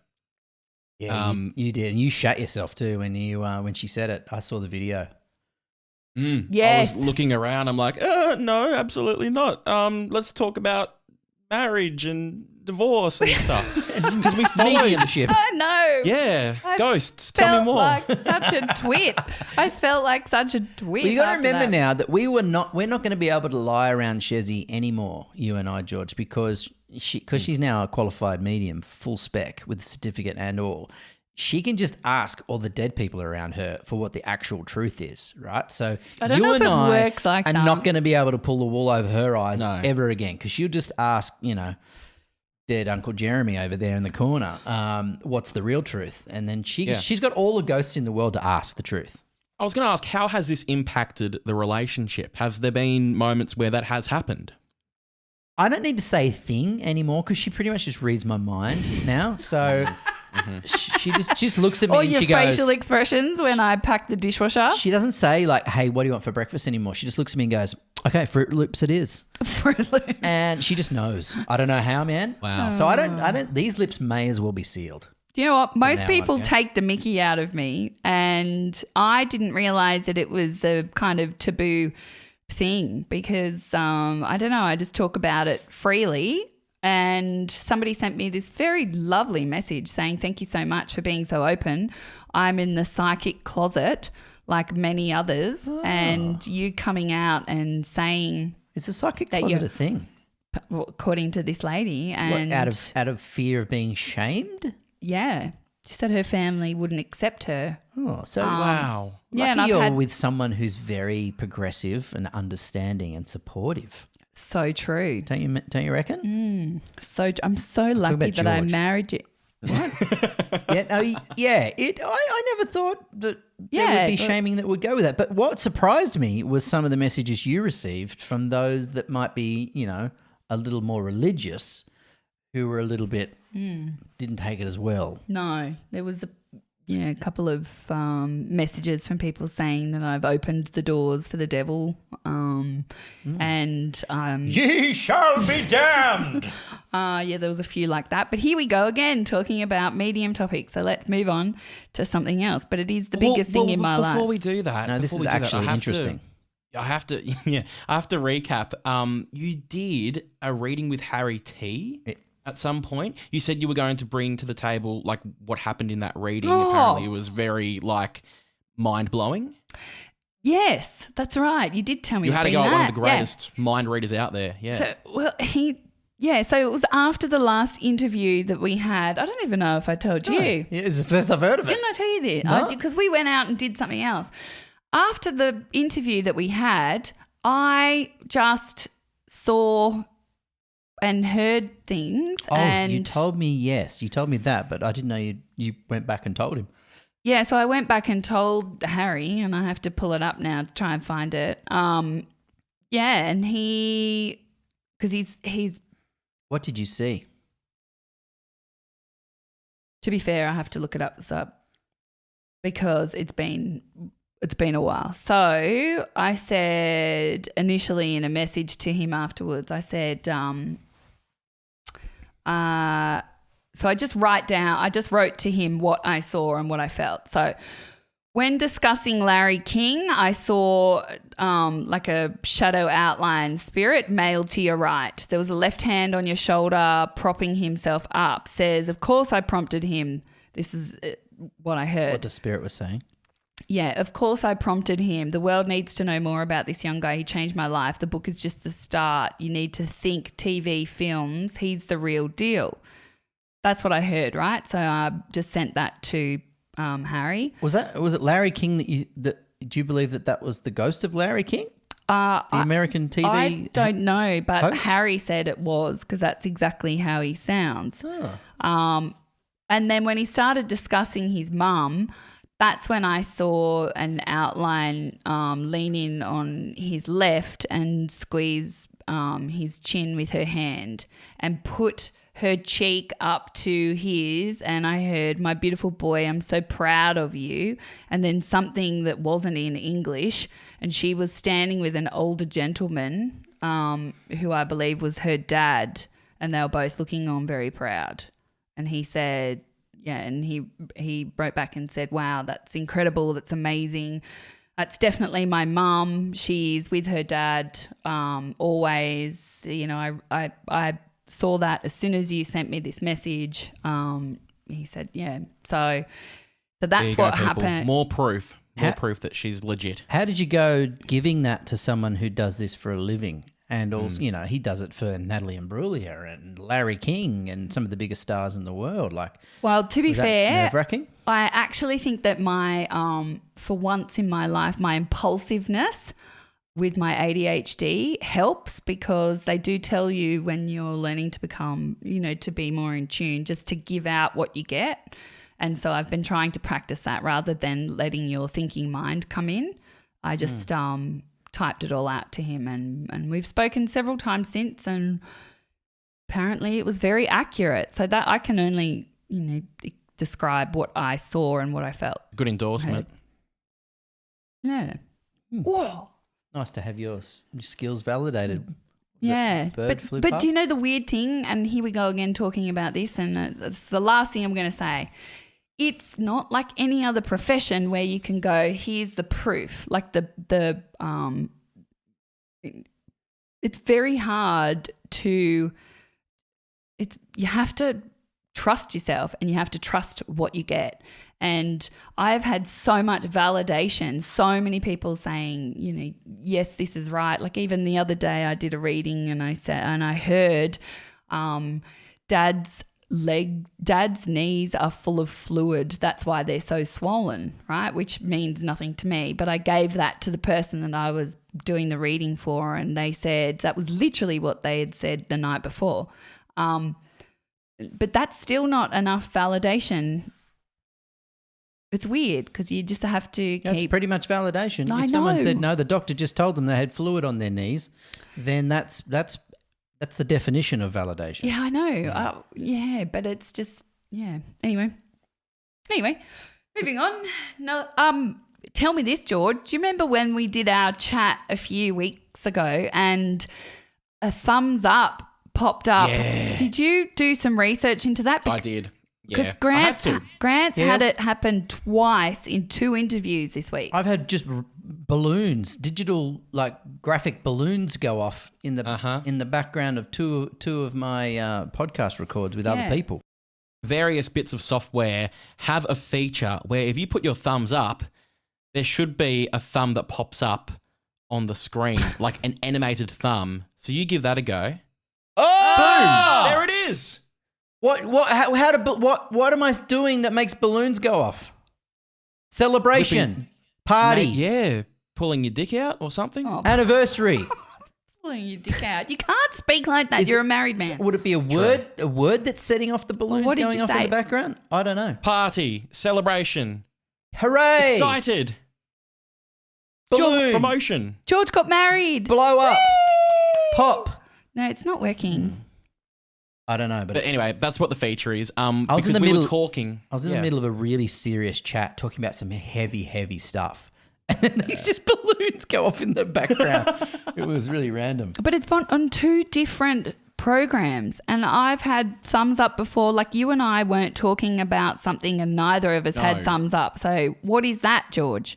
Speaker 8: Yeah, you did. And you shut yourself too when she said it. I saw the video.
Speaker 9: Yes.
Speaker 10: I was looking around. I'm like, no, absolutely not. Let's talk about marriage and divorce and stuff. Because we followed
Speaker 8: Mediumship.
Speaker 9: I know.
Speaker 10: Yeah,
Speaker 9: I
Speaker 10: ghosts. Tell me more.
Speaker 9: Like such a twit. I felt like such a twit.
Speaker 8: Well, you got to
Speaker 9: after
Speaker 8: remember
Speaker 9: that.
Speaker 8: now that we're not going to be able to lie around Shezzy anymore, you and I, George, because she's now a qualified medium, full spec with a certificate and all. She can just ask all the dead people around her for what the actual truth is, right? So
Speaker 9: I don't
Speaker 8: you
Speaker 9: know if
Speaker 8: and
Speaker 9: it
Speaker 8: I
Speaker 9: works like
Speaker 8: are
Speaker 9: that.
Speaker 8: not going to be able to pull the wool over her eyes
Speaker 10: No.
Speaker 8: ever again, because she'll just ask, dead Uncle Jeremy over there in the corner, what's the real truth? And then she's got all the ghosts in the world to ask the truth.
Speaker 10: I was going to ask, how has this impacted the relationship? Have there been moments where that has happened?
Speaker 8: I don't need to say a thing anymore because she pretty much just reads my mind now. So she just looks at me
Speaker 9: Or
Speaker 8: and
Speaker 9: your
Speaker 8: she goes,
Speaker 9: facial expressions when I pack the dishwasher.
Speaker 8: she doesn't say like, hey, what do you want for breakfast anymore? She just looks at me and goes, okay, Fruit Loops it is.
Speaker 9: Fruit Loops.
Speaker 8: And she just knows. I don't know how, man.
Speaker 10: Wow.
Speaker 8: So I don't, these lips may as well be sealed.
Speaker 9: Do you know what? Most
Speaker 8: now
Speaker 9: people
Speaker 8: on, yeah.
Speaker 9: take the mickey out of me, and I didn't realize that it was the kind of taboo thing because I don't know, I just talk about it freely. And somebody sent me this very lovely message saying, thank you so much for being so open. I'm in the psychic closet like many others, and you coming out and saying
Speaker 8: It's a psychic
Speaker 9: that
Speaker 8: closet
Speaker 9: you're-
Speaker 8: a thing.
Speaker 9: well, according to this lady, and
Speaker 8: What, out of fear of being shamed?
Speaker 9: yeah, she said her family wouldn't accept her.
Speaker 8: Oh, so
Speaker 10: Wow.
Speaker 9: Yeah, and
Speaker 8: lucky
Speaker 9: I've
Speaker 8: you're
Speaker 9: had
Speaker 8: with someone who's very progressive and understanding and supportive.
Speaker 9: so true.
Speaker 8: Don't you reckon?
Speaker 9: So I'm so lucky
Speaker 8: about
Speaker 9: that I
Speaker 8: George.
Speaker 9: married you.
Speaker 8: Yeah, no, yeah. I never thought that there
Speaker 9: Yeah,
Speaker 8: would be
Speaker 9: but-
Speaker 8: shaming that would go with that. But what surprised me was some of the messages you received from those that might be, a little more religious, who were a little bit didn't take it as well.
Speaker 9: No, there was a couple of messages from people saying that I've opened the doors for the devil, and
Speaker 8: Ye shall be damned.
Speaker 9: there was a few like that. But here we go again, talking about medium topics. So let's move on to something else. But it is the biggest thing in my life.
Speaker 10: Before we do that,
Speaker 8: No, this
Speaker 10: before
Speaker 8: is
Speaker 10: we do that,
Speaker 8: actually
Speaker 10: I have
Speaker 8: interesting.
Speaker 10: I have to recap. You did a reading with Harry T. At some point, you said you were going to bring to the table like what happened in that reading.
Speaker 9: Oh.
Speaker 10: Apparently, it was very like mind blowing.
Speaker 9: Yes, that's right. You did tell me
Speaker 10: You
Speaker 9: to
Speaker 10: had to
Speaker 9: bring
Speaker 10: go at one of
Speaker 9: that.
Speaker 10: the
Speaker 9: Yeah.
Speaker 10: greatest mind readers out there. Yeah.
Speaker 9: So it was after the last interview that we had. I don't even know if I told you.
Speaker 8: Yeah, it's the first I've heard of it.
Speaker 9: Didn't I tell you this?
Speaker 8: No.
Speaker 9: Because we went out and did something else. After the interview that we had, I just saw and heard things.
Speaker 8: Oh,
Speaker 9: and
Speaker 8: you told me, yes. You told me that, but I didn't know you went back and told him.
Speaker 9: yeah, so I went back and told Harry, and I have to pull it up now to try and find it. And because he's
Speaker 8: What did you see?
Speaker 9: to be fair, I have to look it up because it's been a while. So I said initially in a message to him afterwards, I said, so I just wrote to him what I saw and what I felt. So when discussing Larry King, I saw like a shadow outline spirit, male to your right. There was a left hand on your shoulder propping himself up. Says, of course I prompted him. This is what I heard.
Speaker 8: What the spirit was saying?
Speaker 9: Yeah, of course I prompted him. The world needs to know more about this young guy. He changed my life. The book is just the start. You need to think TV, films. He's the real deal. That's what I heard, right? So I just sent that to Harry.
Speaker 8: Was it Larry King do you believe that was the ghost of Larry King? The American TV
Speaker 9: I don't know, but
Speaker 8: host?
Speaker 9: Harry said it was because that's exactly how he sounds.
Speaker 8: Oh.
Speaker 9: And then when he started discussing his mum, that's when I saw an outline lean in on his left and squeeze his chin with her hand and put her cheek up to his, and I heard, "My beautiful boy, I'm so proud of you," and then something that wasn't in English, and she was standing with an older gentleman who I believe was her dad, and they were both looking on very proud. And he said, and he wrote back and said, "Wow, that's incredible, that's amazing. That's definitely my mum. She's with her dad always. You know, I saw that as soon as you sent me this message." He said, "Yeah." So that's what happened.
Speaker 10: More proof that she's legit.
Speaker 8: How did you go giving that to someone who does this for a living? And also, you know, he does it for Natalie Imbruglia and Larry King and some of the biggest stars in the world. Like,
Speaker 9: well, to be fair,
Speaker 8: nerve-wracking?
Speaker 9: I actually think that my, for once in my life, my impulsiveness with my ADHD helps, because they do tell you when you're learning to become, you know, to be more in tune, just to give out what you get. And so I've been trying to practice that rather than letting your thinking mind come in. I just typed it all out to him, and we've spoken several times since, and apparently it was very accurate. So that I can only, you know, describe what I saw and what I felt.
Speaker 10: Good endorsement.
Speaker 9: Yeah.
Speaker 8: Whoa. Nice to have your skills validated.
Speaker 9: Yeah.
Speaker 8: Flew
Speaker 9: but
Speaker 8: past?
Speaker 9: do you know the weird thing? And here we go again talking about this, and it's the last thing I'm going to say. It's not like any other profession where you can go, here's the proof. Like it's very hard to, you have to trust yourself, and you have to trust what you get. And I've had so much validation, so many people saying, you know, yes, this is right. Like even the other day I did a reading, and I heard Dad's knees are full of fluid. That's why they're so swollen, right? Which means nothing to me. But I gave that to the person that I was doing the reading for, and they said that was literally what they had said the night before. But that's still not enough validation. It's weird because you just have to keep...
Speaker 8: That's pretty much validation.
Speaker 9: I
Speaker 8: If someone
Speaker 9: know.
Speaker 8: said, no, the doctor just told them they had fluid on their knees, then that's the definition of validation.
Speaker 9: Yeah, I know. Yeah, but it's just, yeah. Anyway, moving on. No, tell me this, George. Do you remember when we did our chat a few weeks ago and a thumbs up popped up?
Speaker 10: Yeah.
Speaker 9: Did you do some research into that?
Speaker 10: I did.
Speaker 9: Because
Speaker 10: Yeah.
Speaker 9: Grant's
Speaker 10: I had to.
Speaker 9: had it happen twice in 2 interviews this week.
Speaker 8: I've had just balloons, digital like graphic balloons go off in the background of two of my podcast records with other people.
Speaker 10: Various bits of software have a feature where if you put your thumbs up, there should be a thumb that pops up on the screen, like an animated thumb. So you give that a go.
Speaker 8: Oh!
Speaker 10: Boom! There it is.
Speaker 8: What am I doing that makes balloons go off? Celebration. Party.
Speaker 10: Yeah. Pulling your dick out or something.
Speaker 9: Oh.
Speaker 8: Anniversary.
Speaker 9: Pulling your dick out. You can't speak like that. You're a married man.
Speaker 8: Would it be a word that's setting off the balloons
Speaker 9: what did
Speaker 8: going
Speaker 9: you
Speaker 8: off
Speaker 9: say?
Speaker 8: in the background? I don't know.
Speaker 10: Party. Celebration.
Speaker 8: Hooray.
Speaker 10: Excited.
Speaker 8: Balloon.
Speaker 10: Promotion.
Speaker 9: George got married.
Speaker 8: Blow up. Pop.
Speaker 9: No, it's not working.
Speaker 8: I don't know, but
Speaker 10: anyway, that's what the feature is.
Speaker 8: I was
Speaker 10: because
Speaker 8: in the
Speaker 10: we
Speaker 8: middle.
Speaker 10: were talking.
Speaker 8: I was in the middle of a really serious chat talking about some heavy stuff, and then these just balloons go off in the background. It was really random.
Speaker 9: But it's on 2 different programs, and I've had thumbs up before. Like you and I weren't talking about something, and neither of us had thumbs up. So what is that, George?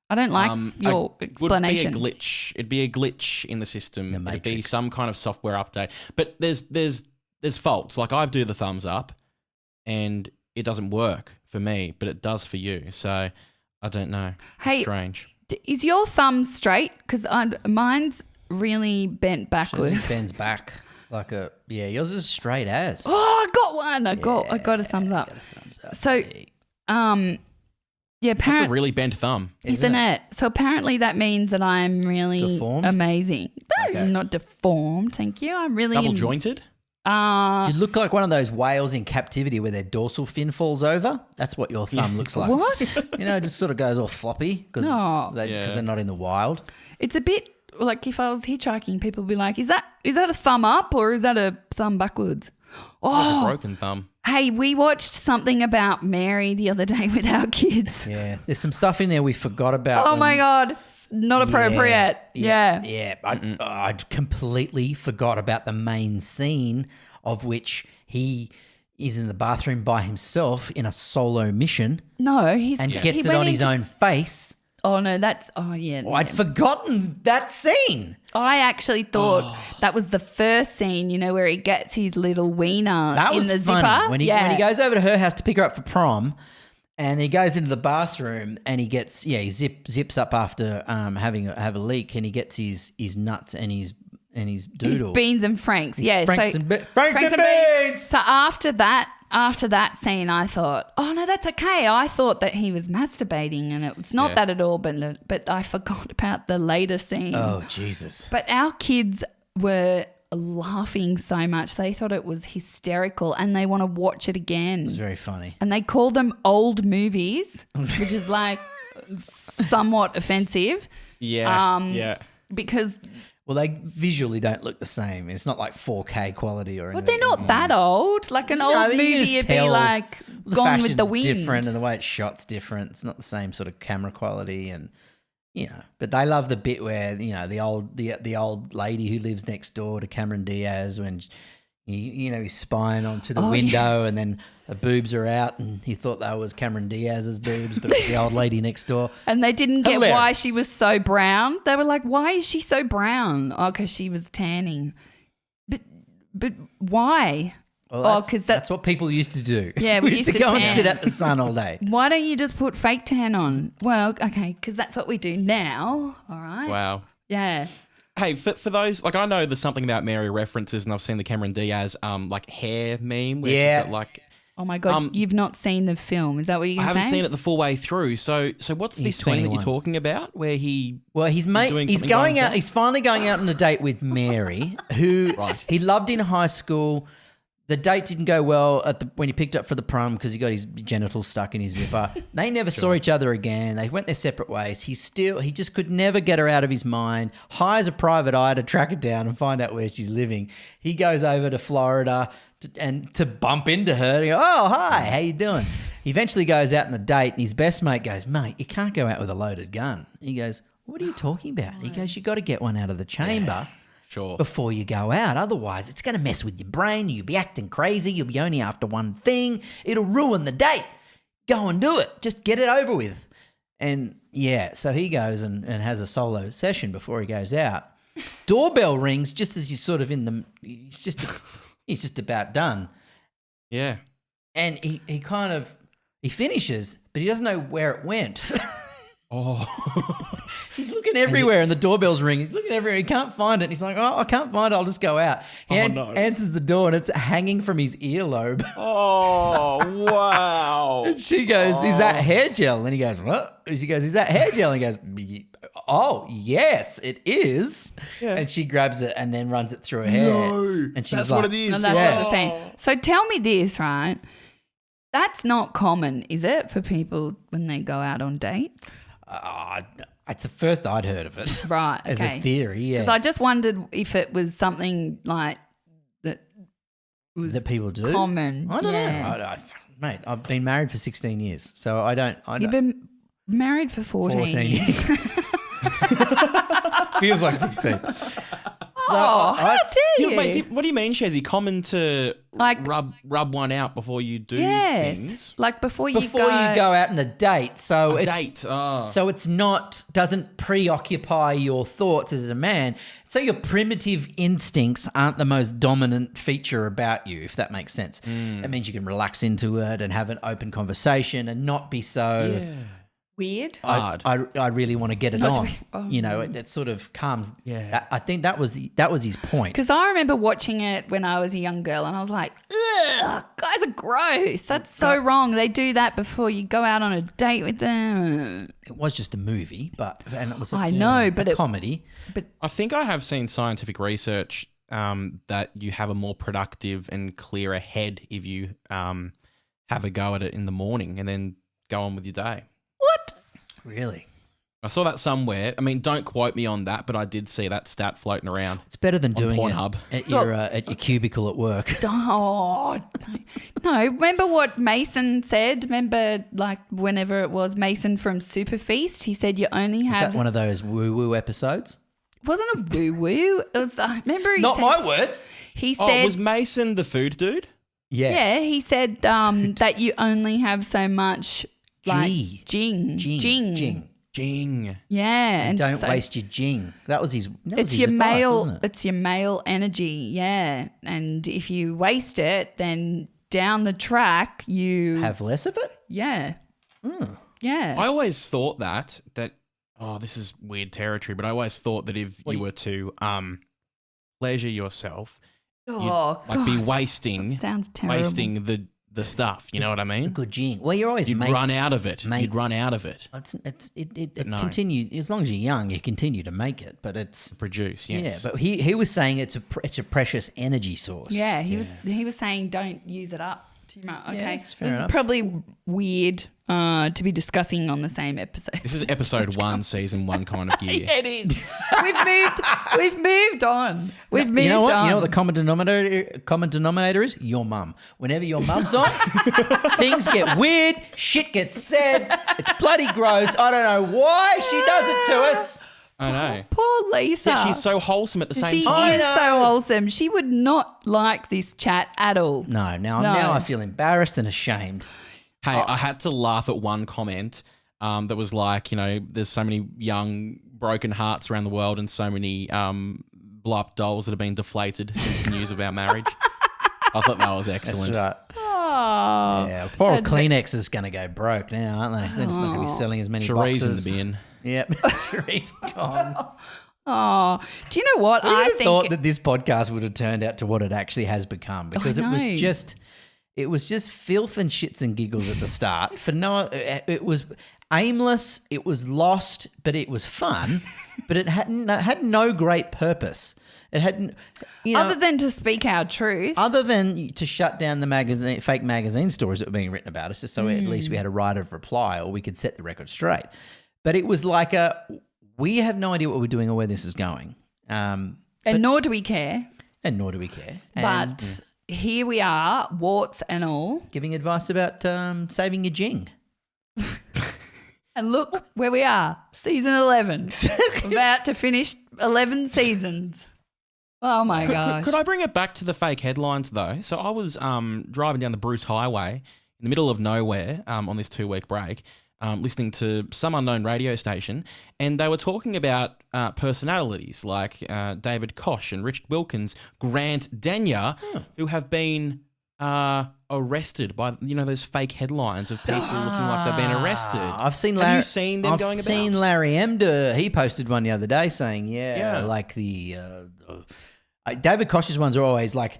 Speaker 9: I don't like your explanation.
Speaker 10: Would be a glitch. It'd be a glitch in the system.
Speaker 8: The
Speaker 10: It'd be
Speaker 8: Matrix.
Speaker 10: some kind of software update. But there's faults. Like I do the thumbs up, and it doesn't work for me, but it does for you. So I don't know.
Speaker 9: Hey,
Speaker 10: It's strange.
Speaker 9: Is your thumb straight? Because mine's really bent backwards.
Speaker 8: It bends back like a yours is straight as.
Speaker 9: Oh, I got one. I got a thumbs up. So, yeah,
Speaker 10: That's a really bent thumb.
Speaker 9: Isn't it? So apparently that means that I'm really
Speaker 8: Deformed?
Speaker 9: amazing. No, I'm not deformed. Thank you. I'm really
Speaker 10: Double jointed?
Speaker 8: You look like one of those whales in captivity where their dorsal fin falls over. That's what your thumb looks like.
Speaker 9: What?
Speaker 8: It just sort of goes all floppy because
Speaker 9: No.
Speaker 8: they're not in the wild.
Speaker 9: It's a bit like if I was hitchhiking, people would be like, "Is that a thumb up or is that a thumb backwards?" Oh,
Speaker 10: broken thumb.
Speaker 9: hey, we watched something about Mary the other day with our kids.
Speaker 8: Yeah, there's some stuff in there we forgot about.
Speaker 9: Oh my God. Not appropriate. Yeah.
Speaker 8: I'd completely forgot about the main scene of which he is in the bathroom by himself in a solo mission
Speaker 9: No,
Speaker 8: and gets it on his own face.
Speaker 9: Oh no, yeah.
Speaker 8: I'd forgotten that scene.
Speaker 9: I actually thought that was the first scene, where he gets his little wiener
Speaker 8: That
Speaker 9: in
Speaker 8: was
Speaker 9: the
Speaker 8: funny.
Speaker 9: zipper.
Speaker 8: When he goes over to her house to pick her up for prom, and he goes into the bathroom and he gets he zips up after have a leak, and he gets his nuts and his doodle.
Speaker 9: His beans and franks. Yeah.
Speaker 8: Franks and beans.
Speaker 9: So after that scene, I thought, oh no, that's okay. I thought that he was masturbating, and it's not that at all. But I forgot about the later scene.
Speaker 8: Oh Jesus!
Speaker 9: But our kids were laughing so much; they thought it was hysterical, and they want to watch it again.
Speaker 8: It was very funny.
Speaker 9: And they call them old movies, which is like somewhat offensive.
Speaker 10: Yeah.
Speaker 9: Because.
Speaker 8: Well, they visually don't look the same. It's not like 4K quality or anything.
Speaker 9: But they're not that old. Like an old movie would be like Gone with the Wind.
Speaker 8: The different and the way it's shot's different. It's not the same sort of camera quality and, but they love the bit where, the old lady who lives next door to Cameron Diaz when, he's spying onto the window and then her boobs are out and he thought that was Cameron Diaz's boobs, but it was the old lady next door.
Speaker 9: And they didn't get why she was so brown. They were like, why is she so brown? Oh, because she was tanning. But why?
Speaker 8: Well, that's what people used to do.
Speaker 9: Yeah, we used to
Speaker 8: go
Speaker 9: tan.
Speaker 8: and sit at the sun all day.
Speaker 9: Why don't you just put fake tan on? Well, okay, because that's what we do now. All right.
Speaker 10: Wow.
Speaker 9: Yeah.
Speaker 10: Hey, for those, like I know there's something about Mary references and I've seen the Cameron Diaz like hair meme. Where she's got, like,
Speaker 9: oh my God, you've not seen the film. Is that what you're saying?
Speaker 10: I haven't seen it the full way through. So what's this scene that you're talking about where he...
Speaker 8: Well, he's going out. He's finally going out on a date with Mary, who he loved in high school. The date didn't go well when he picked up for the prom because he got his genitals stuck in his zipper. They never saw each other again. They went their separate ways. He just could never get her out of his mind. Hires a private eye to track her down and find out where she's living. He goes over to Florida to bump into her. And he goes, oh, hi, how you doing? He eventually goes out on a date and his best mate goes, mate, you can't go out with a loaded gun. He goes, what are you talking about? He goes, you got to get one out of the chamber.
Speaker 10: Sure.
Speaker 8: Before you go out. Otherwise, it's going to mess with your brain. You'll be acting crazy. You'll be only after one thing. It'll ruin the date. Go and do it. Just get it over with. And so he goes and has a solo session before he goes out. Doorbell rings just as he's sort of he's just about done.
Speaker 10: Yeah.
Speaker 8: And he finishes, but he doesn't know where it went.
Speaker 10: Oh.
Speaker 8: He's looking everywhere and the doorbell's ringing. He's looking everywhere. He can't find it. He's like, oh, I can't find it. I'll just go out. He answers the door and it's hanging from his earlobe.
Speaker 10: Oh, wow.
Speaker 8: And she goes, is that hair gel? And he goes, what? And she goes, is that hair gel? And he goes, oh, yes, it is. Yeah. And she grabs it and then runs it through her hair.
Speaker 10: No,
Speaker 8: and she's
Speaker 10: that's
Speaker 8: like,
Speaker 10: what it is.
Speaker 9: No, that's what I'm saying. So tell me this, right? That's not common, is it, for people when they go out on dates?
Speaker 8: It's the first I'd heard of it.
Speaker 9: Right,
Speaker 8: As a theory, yeah.
Speaker 9: Because I just wondered if it was something like that was
Speaker 8: that people do?
Speaker 9: common.
Speaker 8: I don't know. Mate, I've been married for 16 years, so I don't.
Speaker 9: You've been married for 14 years.
Speaker 8: Feels like 16.
Speaker 9: So, how dare you?
Speaker 10: Wait, what do you mean, Shezzy? Common to rub one out before you do things?
Speaker 9: Like before you
Speaker 8: go out on a date. So
Speaker 10: So
Speaker 8: it's doesn't preoccupy your thoughts as a man. So your primitive instincts aren't the most dominant feature about you, if that makes sense. It means you can relax into it and have an open conversation and not be so
Speaker 9: weird.
Speaker 8: I really want to get it on. It sort of calms. Yeah. I think that was his point.
Speaker 9: Because I remember watching it when I was a young girl and I was like, ugh, guys are gross. That's so wrong. They do that before you go out on a date with them.
Speaker 8: It was just a movie, and it was a comedy.
Speaker 9: But
Speaker 10: I think I have seen scientific research that you have a more productive and clearer head if you have a go at it in the morning and then go on with your day.
Speaker 8: What? Really?
Speaker 10: I saw that somewhere. I mean, don't quote me on that, but I did see that stat floating around.
Speaker 8: It's better than doing
Speaker 10: Pornhub.
Speaker 8: it at your cubicle at work.
Speaker 9: Oh, no. Remember what Mason said? Remember, like, whenever it was Mason from Super Feast, he said you only
Speaker 8: Is
Speaker 9: have...
Speaker 8: that one of those woo-woo episodes?
Speaker 9: It wasn't a woo-woo. It was, remember he
Speaker 8: Not
Speaker 9: said,
Speaker 8: my words.
Speaker 9: He said...
Speaker 10: Oh, was Mason the food dude?
Speaker 8: Yes.
Speaker 9: Yeah, he said that you only have so much, like, jing.
Speaker 10: Jing.
Speaker 9: Yeah.
Speaker 8: And don't waste your jing. That was his
Speaker 9: It's your
Speaker 8: advice,
Speaker 9: male.
Speaker 8: wasn't it?
Speaker 9: It's your male energy. Yeah, and if you waste it, then down the track you
Speaker 8: Have less of it?
Speaker 9: Yeah. Yeah.
Speaker 10: I always thought that this is weird territory, but I always thought that if you were to pleasure yourself, you'd be wasting
Speaker 9: That sounds terrible.
Speaker 10: wasting the stuff. You know what I mean?
Speaker 8: The good jing. Well, you're always
Speaker 10: You'd run out of it. You'd run out of it.
Speaker 8: It
Speaker 10: No.
Speaker 8: continue as long as you're young. You continue to make it, but it's
Speaker 10: Produce, yes.
Speaker 8: yeah. But he was saying it's a precious energy source.
Speaker 9: Yeah, he was saying don't use it up too much. Okay,
Speaker 8: it's fair
Speaker 9: this
Speaker 8: enough.
Speaker 9: is probably weird to be discussing on the same episode.
Speaker 10: This is episode 1, season 1 kind of gear.
Speaker 9: Yeah, it is. We've moved on. We've moved
Speaker 8: You know what?
Speaker 9: on.
Speaker 8: You know what the common denominator is? Your mum. Whenever your mum's on, things get weird. Shit gets said. It's bloody gross. I don't know why she does it to us.
Speaker 10: I know.
Speaker 9: Poor Lisa.
Speaker 10: Yet she's so wholesome at the same
Speaker 9: She
Speaker 10: time.
Speaker 9: is so wholesome. She would not like this chat at all.
Speaker 8: No, now I feel embarrassed and ashamed.
Speaker 10: Hey, I had to laugh at one comment that was like, there's so many young broken hearts around the world and so many blow-up dolls that have been deflated since the news of our marriage. I thought that was excellent.
Speaker 8: That's right.
Speaker 9: Oh.
Speaker 8: Yeah, poor old Kleenex is going to go broke now, aren't they? They're just not going to be selling as many
Speaker 10: Cherie's
Speaker 8: boxes.
Speaker 10: in the bin.
Speaker 8: Yep, Cherie's gone.
Speaker 9: Oh, do you know what?
Speaker 8: Who would
Speaker 9: I
Speaker 8: have
Speaker 9: think
Speaker 8: thought that this podcast would have turned out to what it actually has become? Because it was just filth and shits and giggles at the start. It was aimless, it was lost, but it was fun. But it had no great purpose. It hadn't,
Speaker 9: other than to speak our truth.
Speaker 8: other than to shut down the fake magazine stories that were being written about us, just so at least we had a right of reply or we could set the record straight. But it was like we have no idea what we're doing or where this is going.
Speaker 9: And nor do we care.
Speaker 8: And nor do we care.
Speaker 9: But here we are, warts and all.
Speaker 8: Giving advice about saving your jing.
Speaker 9: And look where we are, season 11. About to finish 11 seasons. Oh, my gosh.
Speaker 10: Could I bring it back to the fake headlines, though? So I was driving down the Bruce Highway in the middle of nowhere on this 2-week break, listening to some unknown radio station, and they were talking about personalities like David Koch and Richard Wilkins, Grant Denyer, who have been arrested by those fake headlines of people looking like they've been arrested.
Speaker 8: Have
Speaker 10: you seen them going about?
Speaker 8: I've seen Larry Emder. He posted one the other day saying, like the David Koch's ones are always like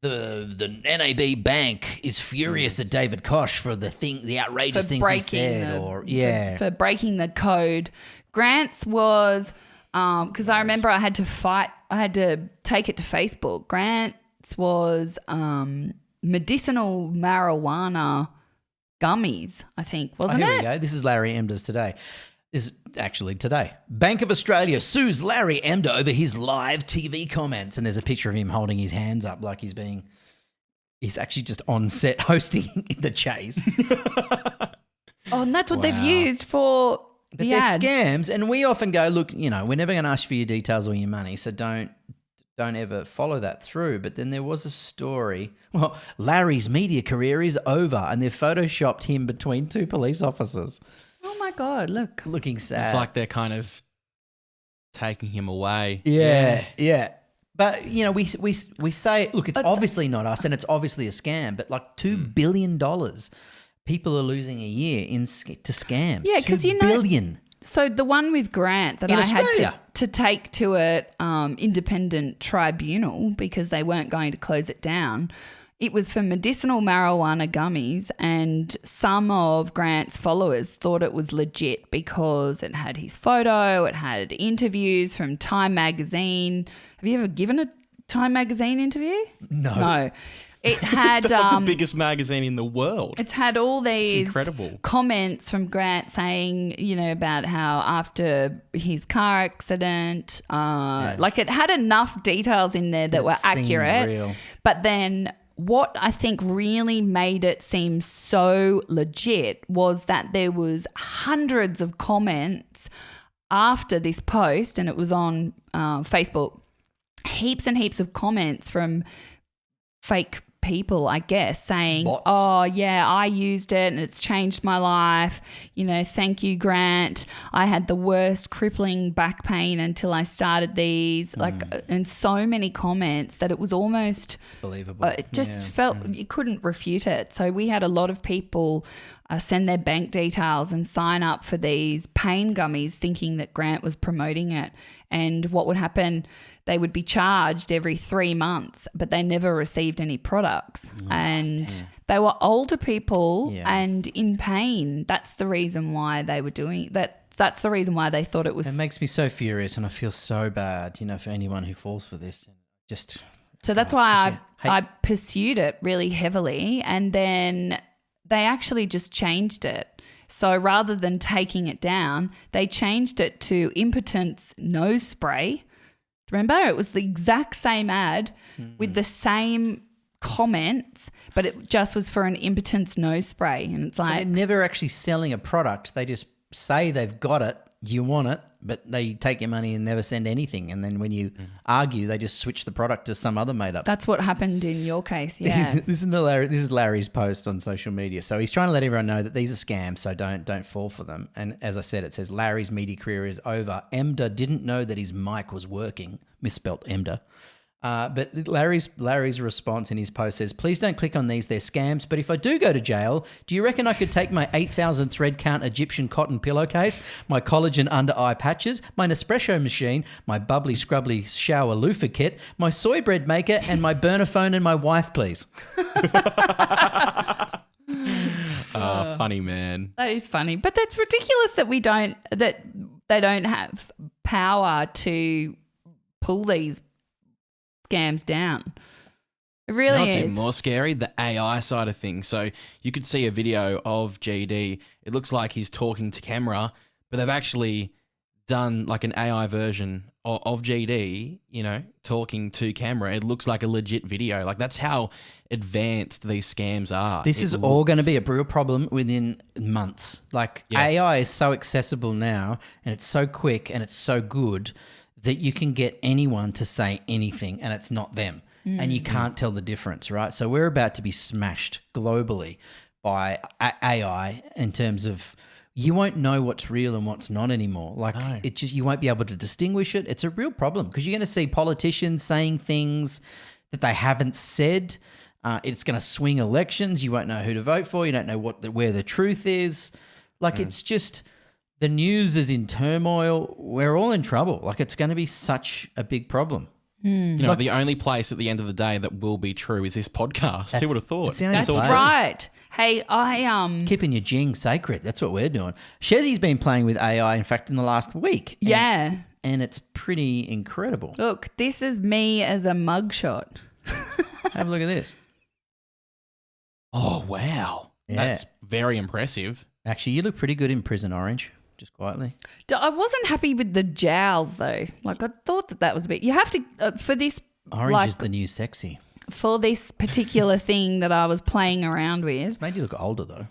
Speaker 8: the NAB bank is furious at David Koch for the outrageous things he said,
Speaker 9: for breaking the code. Grant's was because I remember I had to take it to Facebook. Grant's was medicinal marijuana gummies, I think, wasn't
Speaker 8: here
Speaker 9: it?
Speaker 8: we go. This is Larry Emder's today. This is actually today. Bank of Australia sues Larry Emder over his live TV comments. And there's a picture of him holding his hands up like he's actually just on set hosting the chase.
Speaker 9: Oh, and that's what they've used for
Speaker 8: But they're scams. And we often go, look, we're never going to ask for your details or your money, so don't ever follow that through. But then there was a story. Well, Larry's media career is over, and they've photoshopped him between 2 police officers.
Speaker 9: Oh my God! Look,
Speaker 8: looking sad.
Speaker 10: It's like they're kind of taking him away.
Speaker 8: Yeah. But we say, look, it's obviously not us, and it's obviously a scam. But like $2 billion, people are losing a year to scams.
Speaker 9: Yeah, because
Speaker 8: $2 billion.
Speaker 9: So the one with Grant that
Speaker 8: In
Speaker 9: I
Speaker 8: Australia.
Speaker 9: had to take to an independent tribunal because they weren't going to close it down, it was for medicinal marijuana gummies, and some of Grant's followers thought it was legit because it had his photo, it had interviews from Time Magazine. Have you ever given a Time Magazine interview?
Speaker 8: No.
Speaker 9: It had
Speaker 10: That's like the biggest magazine in the world.
Speaker 9: It's had all these
Speaker 10: incredible
Speaker 9: comments from Grant saying, about how after his car accident, like it had enough details in there that were accurate.
Speaker 8: Real.
Speaker 9: But then what I think really made it seem so legit was that there was hundreds of comments after this post, and it was on Facebook, heaps and heaps of comments from fake people, I guess, saying,
Speaker 8: Bots.
Speaker 9: oh, yeah, I used it and it's changed my life. Thank you, Grant. I had the worst crippling back pain until I started these. And so many comments that it was almost
Speaker 8: It's believable.
Speaker 9: it just felt you couldn't refute it. So we had a lot of people send their bank details and sign up for these pain gummies thinking that Grant was promoting it. And what would happen, they would be charged every 3 months, but they never received any products. They were older people and in pain. That's the reason why they were doing that. That's the reason why they thought it was.
Speaker 8: It makes me so furious, and I feel so bad, for anyone who falls for this.
Speaker 9: So that's why I pursued it really heavily, and then they actually just changed it. So rather than taking it down, they changed it to impotence nose spray. Remember, it was the exact same ad with the same comments, but it just was for an impotence nose spray. And it's
Speaker 8: So
Speaker 9: like,
Speaker 8: they're never actually selling a product. They just say they've got it, you want it, but they take your money and never send anything. And then when you argue, they just switch the product to some other made up.
Speaker 9: that's what happened in your case. Yeah.
Speaker 8: This is Larry's post on social media. So he's trying to let everyone know that these are scams, so don't fall for them. And as I said, it says Larry's media career is over. Emda didn't know that his mic was working. Misspelt Emda. But Larry's response in his post says, please don't click on these, they're scams. But if I do go to jail, do you reckon I could take my 8,000 thread count Egyptian cotton pillowcase, my collagen under eye patches, my Nespresso machine, my bubbly scrubbly shower loofah kit, my soy bread maker, and my burner phone and my wife, please?
Speaker 10: Funny, man.
Speaker 9: That is funny. But that's ridiculous that they don't have power to pull these scams down. It really
Speaker 10: What's
Speaker 9: is.
Speaker 10: even more scary? The AI side of things. So you could see a video of GD. It looks like he's talking to camera, but they've actually done like an AI version of GD, talking to camera. It looks like a legit video. Like that's how advanced these scams are.
Speaker 8: This is all going to be a real problem within months. Like AI is so accessible now, and it's so quick and it's so good that you can get anyone to say anything and it's not them. And you can't tell the difference, right? So we're about to be smashed globally by AI in terms of you won't know what's real and what's not anymore. Like it just, you won't be able to distinguish it. It's a real problem because you're going to see politicians saying things that they haven't said. It's going to swing elections. You won't know who to vote for. You don't know where the truth is. Like it's just... The news is in turmoil. We're all in trouble. Like it's going to be such a big problem.
Speaker 10: The only place at the end of the day that will be true is this podcast. Who would have thought?
Speaker 9: That's right. Hey,
Speaker 8: Keeping your jing sacred. That's what we're doing. Shezzy's been playing with AI, in fact, in the last week.
Speaker 9: Yeah.
Speaker 8: And it's pretty incredible.
Speaker 9: Look, this is me as a mugshot.
Speaker 8: Have a look at this.
Speaker 10: Oh, wow.
Speaker 8: Yeah.
Speaker 10: That's very impressive.
Speaker 8: Actually, you look pretty good in prison, Orange. Just quietly.
Speaker 9: I wasn't happy with the jowls though. Like I thought that was a bit. You have to for this.
Speaker 8: Orange is the new sexy.
Speaker 9: For this particular thing that I was playing around with.
Speaker 8: It's made you look older though.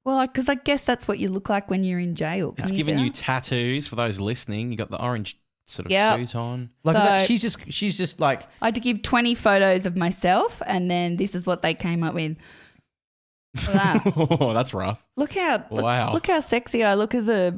Speaker 9: Well, because I guess that's what you look like when you're in jail.
Speaker 10: It's giving you tattoos for those listening. You got the orange sort of suit on.
Speaker 8: Look at that. She's just like.
Speaker 9: I had to give 20 photos of myself, and then this is what they came up with. Wow.
Speaker 10: Oh, that's rough.
Speaker 9: Look how sexy I look as a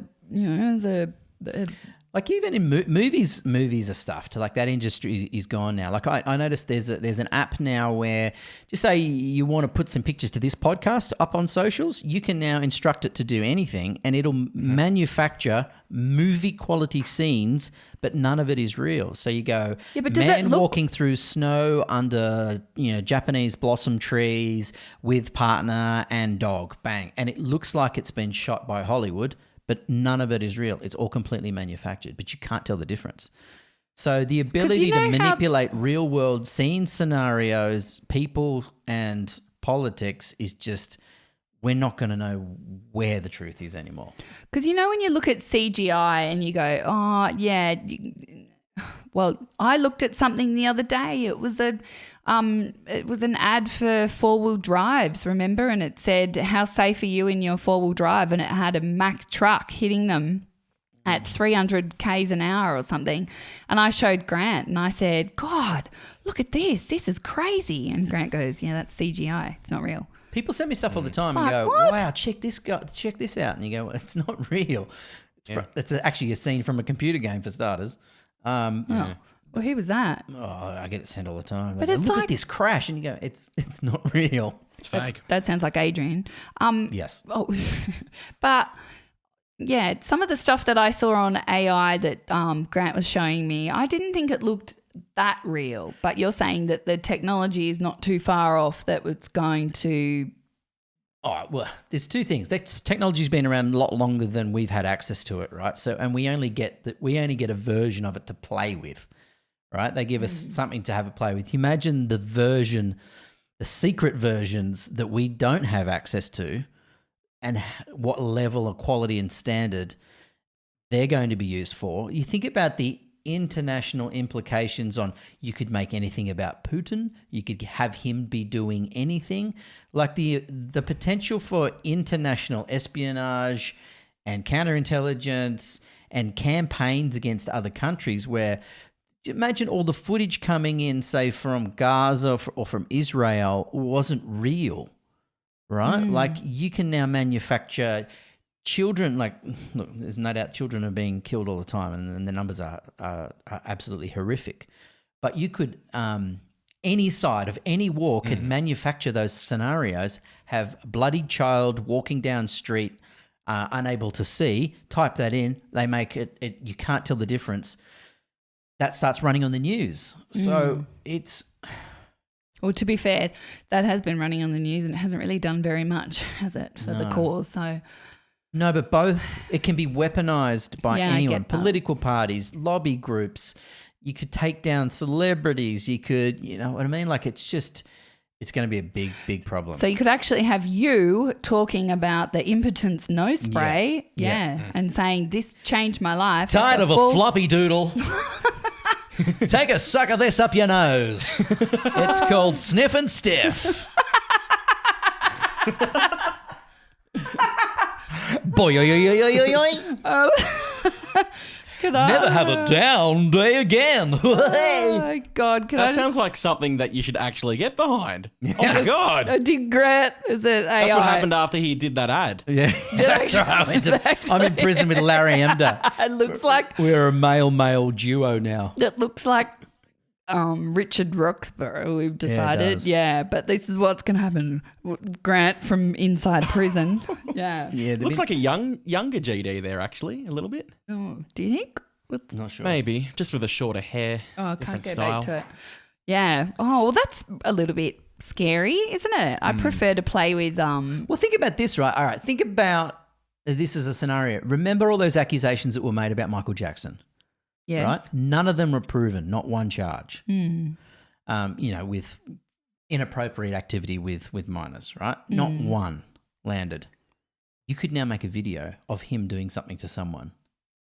Speaker 8: like even in movies are stuffed. Like that industry is gone now. Like I noticed there's an app now where just say you want to put some pictures to this podcast up on socials, you can now instruct it to do anything and it'll manufacture movie quality scenes, but none of it is real. So you go, man walking through snow under Japanese blossom trees with partner and dog, bang, and it looks like it's been shot by Hollywood. But none of it is real. It's all completely manufactured, but you can't tell the difference. So the ability
Speaker 9: you
Speaker 8: to
Speaker 9: know how-
Speaker 8: manipulate real world scene scenarios, people and politics is just, we're not going to know where the truth is anymore.
Speaker 9: Because you know when you look at CGI and you go, oh yeah, well, I looked at something the other day. It was an ad for 4-wheel drives, remember? And it said, "How safe are you in your 4-wheel drive?" And it had a Mack truck hitting them at 300 k's an hour or something. And I showed Grant and I said, "God, look at this. This is crazy." And Grant goes, "Yeah, that's CGI. It's not real."
Speaker 8: People send me stuff all the time and
Speaker 9: Like,
Speaker 8: go,
Speaker 9: what?
Speaker 8: "Wow, check this out." And you go, "It's not real. It's actually a scene from a computer game for starters."
Speaker 9: Well, who was that?
Speaker 8: Oh, I get it sent all the time.
Speaker 9: But
Speaker 8: They go,
Speaker 9: it's
Speaker 8: look
Speaker 9: like-
Speaker 8: at this crash, and you go, "It's not real."
Speaker 10: It's fake.
Speaker 9: That sounds like Adrian.
Speaker 8: Yes.
Speaker 9: Oh, but yeah, some of the stuff that I saw on AI that Grant was showing me, I didn't think it looked that real. But you're saying that the technology is not too far off that it's going to.
Speaker 8: Oh, well, there's two things. Technology's been around a lot longer than we've had access to it, right? So, and we only get a version of it to play with, right? They give us something to have a play with. Imagine the secret versions that we don't have access to, and what level of quality and standard they're going to be used for. You think about the international implications on, you could make anything about Putin, you could have him be doing anything, like the potential for international espionage and counterintelligence and campaigns against other countries, where imagine all the footage coming in, say, from Gaza or from Israel wasn't real, right? Like, you can now manufacture children, like, look, there's no doubt children are being killed all the time, and the numbers are absolutely horrific. But you could, any side of any war could manufacture those scenarios, have a bloodied child walking down street, unable to see, type that in, they make it, you can't tell the difference. That starts running on the news. So it's...
Speaker 9: Well, to be fair, that has been running on the news and it hasn't really done very much, has it, for the cause? So...
Speaker 8: No, but it can be weaponized by
Speaker 9: Yeah, I
Speaker 8: anyone,
Speaker 9: get that.
Speaker 8: political parties, lobby groups. You could take down celebrities. You could, you know what I mean? Like, it's going to be a big, big problem.
Speaker 9: So you could actually have you talking about the impotence nose spray, and saying, "This changed my life."
Speaker 8: Tired
Speaker 9: Like
Speaker 8: of a floppy doodle? Take a suck of this up your nose. It's called sniff and stiff. Boy,
Speaker 9: Could I?
Speaker 8: never have a down day again.
Speaker 9: Oh my God! Could
Speaker 10: That
Speaker 9: I?
Speaker 10: sounds like something that you should actually get behind. Oh my God.
Speaker 9: Did Grant? Is it AI?
Speaker 10: That's what happened after he did that ad.
Speaker 8: Yeah, that's right. I'm in prison with Larry Emder.
Speaker 9: It looks like
Speaker 8: We're a male duo now.
Speaker 9: it looks like Richard Roxburgh. We've decided,
Speaker 8: does.
Speaker 9: but this is what's going to happen. Grant from inside prison.
Speaker 8: Yeah,
Speaker 10: Looks like a younger GD there, actually, a little bit.
Speaker 9: Oh, do you think?
Speaker 8: not sure.
Speaker 10: Maybe, just with a shorter hair,
Speaker 9: Oh, I can't
Speaker 10: different
Speaker 9: go
Speaker 10: style.
Speaker 9: back to it. Yeah. Oh, well, that's a little bit scary, isn't it? I prefer to play with
Speaker 8: Well, think about this, right? All right, think about this as a scenario. Remember all those accusations that were made about Michael Jackson,
Speaker 9: yes.
Speaker 8: right? None of them were proven, not one charge. With inappropriate activity with minors, right? Not one landed. You could now make a video of him doing something to someone,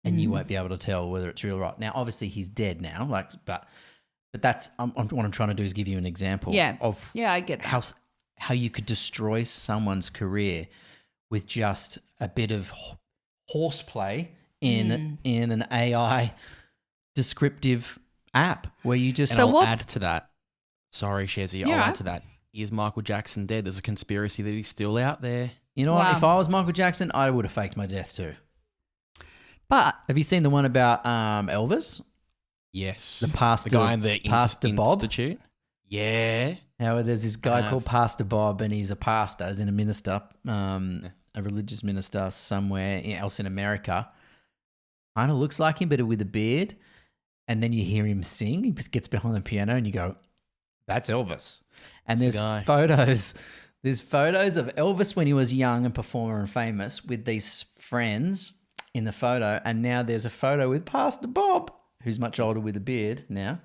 Speaker 8: and you won't be able to tell whether it's real or not. Now, obviously, he's dead now, but that's what I'm trying to do is give you an example of
Speaker 9: I get that.
Speaker 8: how you could destroy someone's career with just a bit of horseplay in an AI descriptive app where you just...
Speaker 10: And
Speaker 9: So
Speaker 10: I'll
Speaker 9: what's-
Speaker 10: add to that. Sorry, Shezzy,
Speaker 9: Yeah.
Speaker 10: I'll add to that. Is Michael Jackson dead? There's a conspiracy that he's still out there.
Speaker 8: You know
Speaker 9: Wow.
Speaker 8: what? If I was Michael Jackson, I would have faked my death too.
Speaker 9: But
Speaker 8: Have you seen the one about Elvis?
Speaker 10: Yes.
Speaker 8: The pastor,
Speaker 10: guy in the
Speaker 8: Pastor Bob?
Speaker 10: Institute. Yeah.
Speaker 8: How there's this guy called Pastor Bob, and he's a pastor, as in a minister, a religious minister somewhere else in America. Kind of looks like him, but with a beard. And then you hear him sing. He just gets behind the piano, and you go, "That's Elvis." And
Speaker 10: That's
Speaker 8: there's
Speaker 10: the guy.
Speaker 8: photos. There's photos of Elvis when he was young and performer and famous with these friends in the photo, and now there's a photo with Pastor Bob. who's much older with a beard now,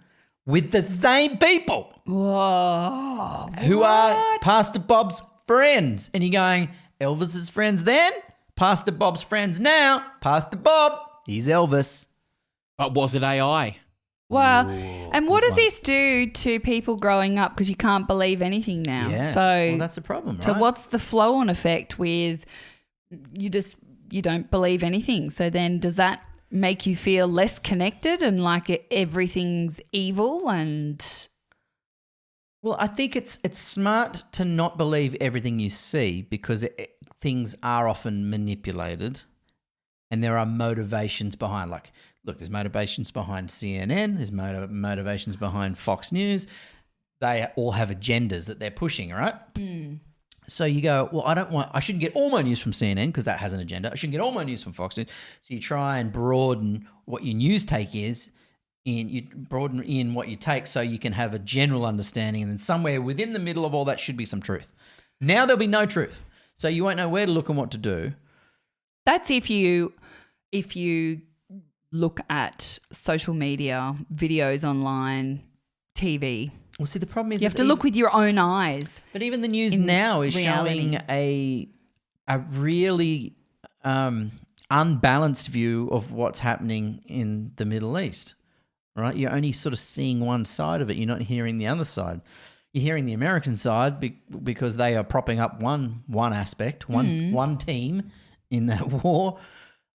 Speaker 8: with the same people
Speaker 9: Whoa.
Speaker 8: who are Pastor Bob's friends. And you're going, Elvis's friends then, Pastor Bob's friends now. Pastor Bob, he's Elvis.
Speaker 10: But was it AI?
Speaker 9: Well,
Speaker 8: Ooh,
Speaker 9: and what
Speaker 8: good
Speaker 9: does
Speaker 8: one.
Speaker 9: this do to people growing up? Because you can't believe anything now.
Speaker 8: Yeah,
Speaker 9: So,
Speaker 8: well, that's the problem, right?
Speaker 9: so what's the flow-on effect with you don't believe anything? So then does that make you feel less connected and like everything's evil and...
Speaker 8: Well, I think it's smart to not believe everything you see because things are often manipulated and there are motivations behind. Like, look, there's motivations behind CNN, there's motivations behind Fox News. They all have agendas that they're pushing, right? So you go, well, I shouldn't get all my news from CNN because that has an agenda. I shouldn't get all my news from Fox News. So you try and broaden what your news take is. You broaden in what you take so you can have a general understanding, and then somewhere within the middle of all that should be some truth. Now there'll be no truth, so you won't know where to look and what to do.
Speaker 9: That's if you look at social media, videos online, TV.
Speaker 8: Well, see, the problem is
Speaker 9: You have to look with your own eyes.
Speaker 8: But even the news
Speaker 9: in
Speaker 8: now is
Speaker 9: reality.
Speaker 8: showing a really unbalanced view of what's happening in the Middle East. Right, you're only sort of seeing one side of it. You're not hearing the other side. You're hearing the American side because they are propping up one aspect, one team in that war.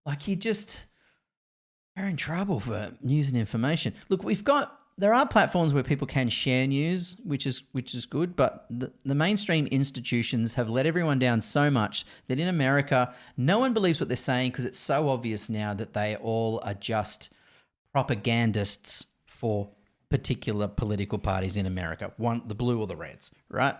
Speaker 8: Like you're in trouble for news and information. Look, there are platforms where people can share news, which is good, but the mainstream institutions have let everyone down so much that in America, no one believes what they're saying because it's so obvious now that they all are just propagandists for particular political parties in America, the blue or the reds, right?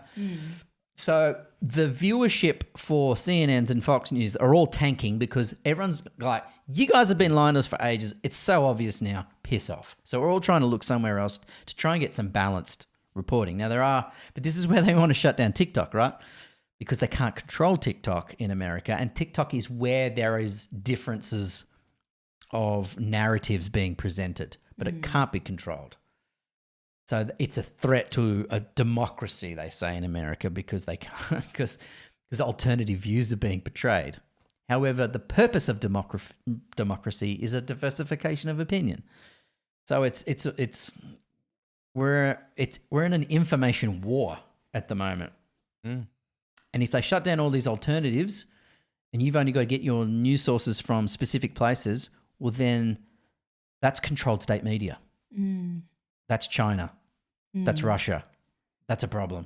Speaker 8: So the viewership for CNNs and Fox News are all tanking because everyone's like, you guys have been lying to us for ages. It's so obvious now. Piss off. So we're all trying to look somewhere else to try and get some balanced reporting. Now but this is where they want to shut down TikTok, right? Because they can't control TikTok in America, and TikTok is where there is differences of narratives being presented, but it can't be controlled. So it's a threat to a democracy, they say in America, because they can't, because alternative views are being portrayed. However, the purpose of democracy is a diversification of opinion. So we're in an information war at the moment. And if they shut down all these alternatives, and you've only got to get your news sources from specific places, well, then that's controlled state media. That's China. That's Russia. That's a problem.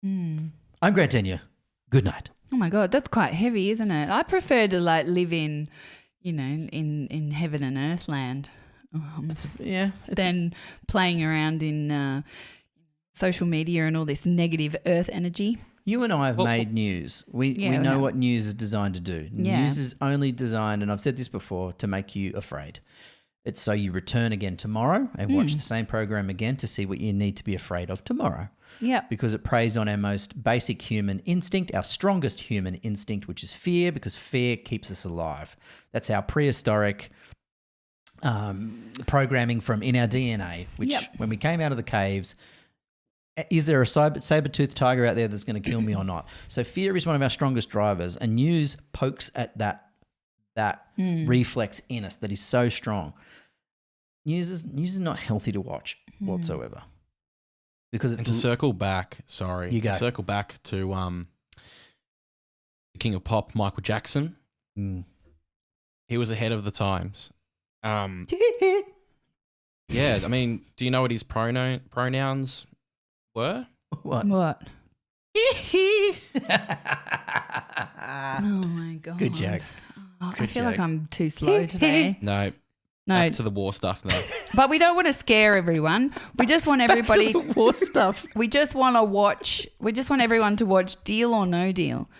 Speaker 8: I'm Grant Denyer. Good night.
Speaker 9: Oh my God, that's quite heavy, isn't it? I prefer to live in, in heaven and earth land. Than playing around in social media and all this negative earth energy.
Speaker 8: You and I have made news. We know what news is designed to do.
Speaker 9: Yeah.
Speaker 8: News is only designed, and I've said this before, to make you afraid. It's so you return again tomorrow and watch the same program again to see what you need to be afraid of tomorrow.
Speaker 9: Yeah.
Speaker 8: Because it preys on our most basic human instinct, our strongest human instinct, which is fear, because fear keeps us alive. That's our prehistoric programming from in our DNA, which when we came out of the caves, is there a saber-toothed tiger out there that's going to kill me or not? So fear is one of our strongest drivers, and news pokes at that reflex in us that is so strong. News is not healthy to watch whatsoever. Because it's
Speaker 10: to circle back to the King of Pop, Michael Jackson. He was ahead of the times. Yeah, I mean, do you know what his pronouns were?
Speaker 9: What? Oh my God.
Speaker 8: Good joke.
Speaker 9: I feel like I'm too slow today.
Speaker 10: No. Back to the war stuff now.
Speaker 9: But we don't want to scare everyone. We just want everybody.
Speaker 8: Back to the war stuff.
Speaker 9: We just want everyone to watch Deal or No Deal.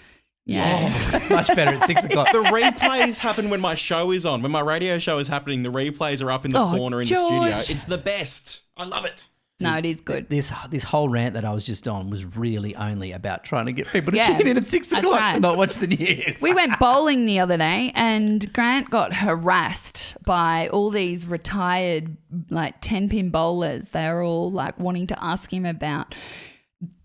Speaker 9: Yeah.
Speaker 8: Oh, that's much better at 6 o'clock.
Speaker 10: The replays happen when my show is on. When my radio show is happening, the replays are up in the corner in the studio. It's the best. I love it.
Speaker 9: No, it is good.
Speaker 8: This whole rant that I was just on was really only about trying to get people to tune in at 6 o'clock and not watch the news.
Speaker 9: We went bowling the other day and Grant got harassed by all these retired like 10-pin bowlers. They're all like wanting to ask him about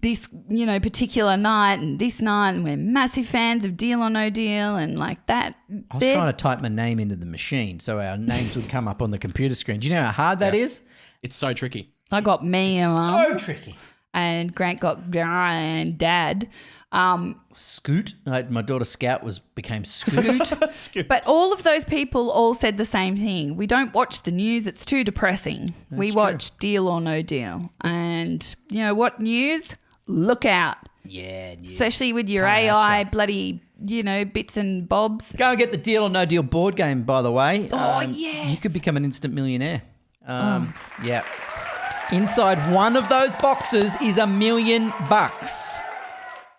Speaker 9: this, particular night and this night, and we're massive fans of Deal or No Deal and like that.
Speaker 8: I was trying to type my name into the machine so our names would come up on the computer screen. Do you know how hard that is?
Speaker 10: It's so tricky.
Speaker 9: I got me
Speaker 8: So tricky.
Speaker 9: and Grant got and Dad.
Speaker 8: Scoot. My daughter Scout became Scoot.
Speaker 9: But all of those people all said the same thing. We don't watch the news. It's too depressing. We watch Deal or No Deal. And you know what news? Look out.
Speaker 8: Yeah, news.
Speaker 9: Especially with your
Speaker 8: Coming at
Speaker 9: AI
Speaker 8: ya.
Speaker 9: bloody, bits and bobs.
Speaker 8: Go and get the Deal or No Deal board game, by the way.
Speaker 9: Oh, yes.
Speaker 8: You could become an instant millionaire. Yeah. Inside one of those boxes is $1 million.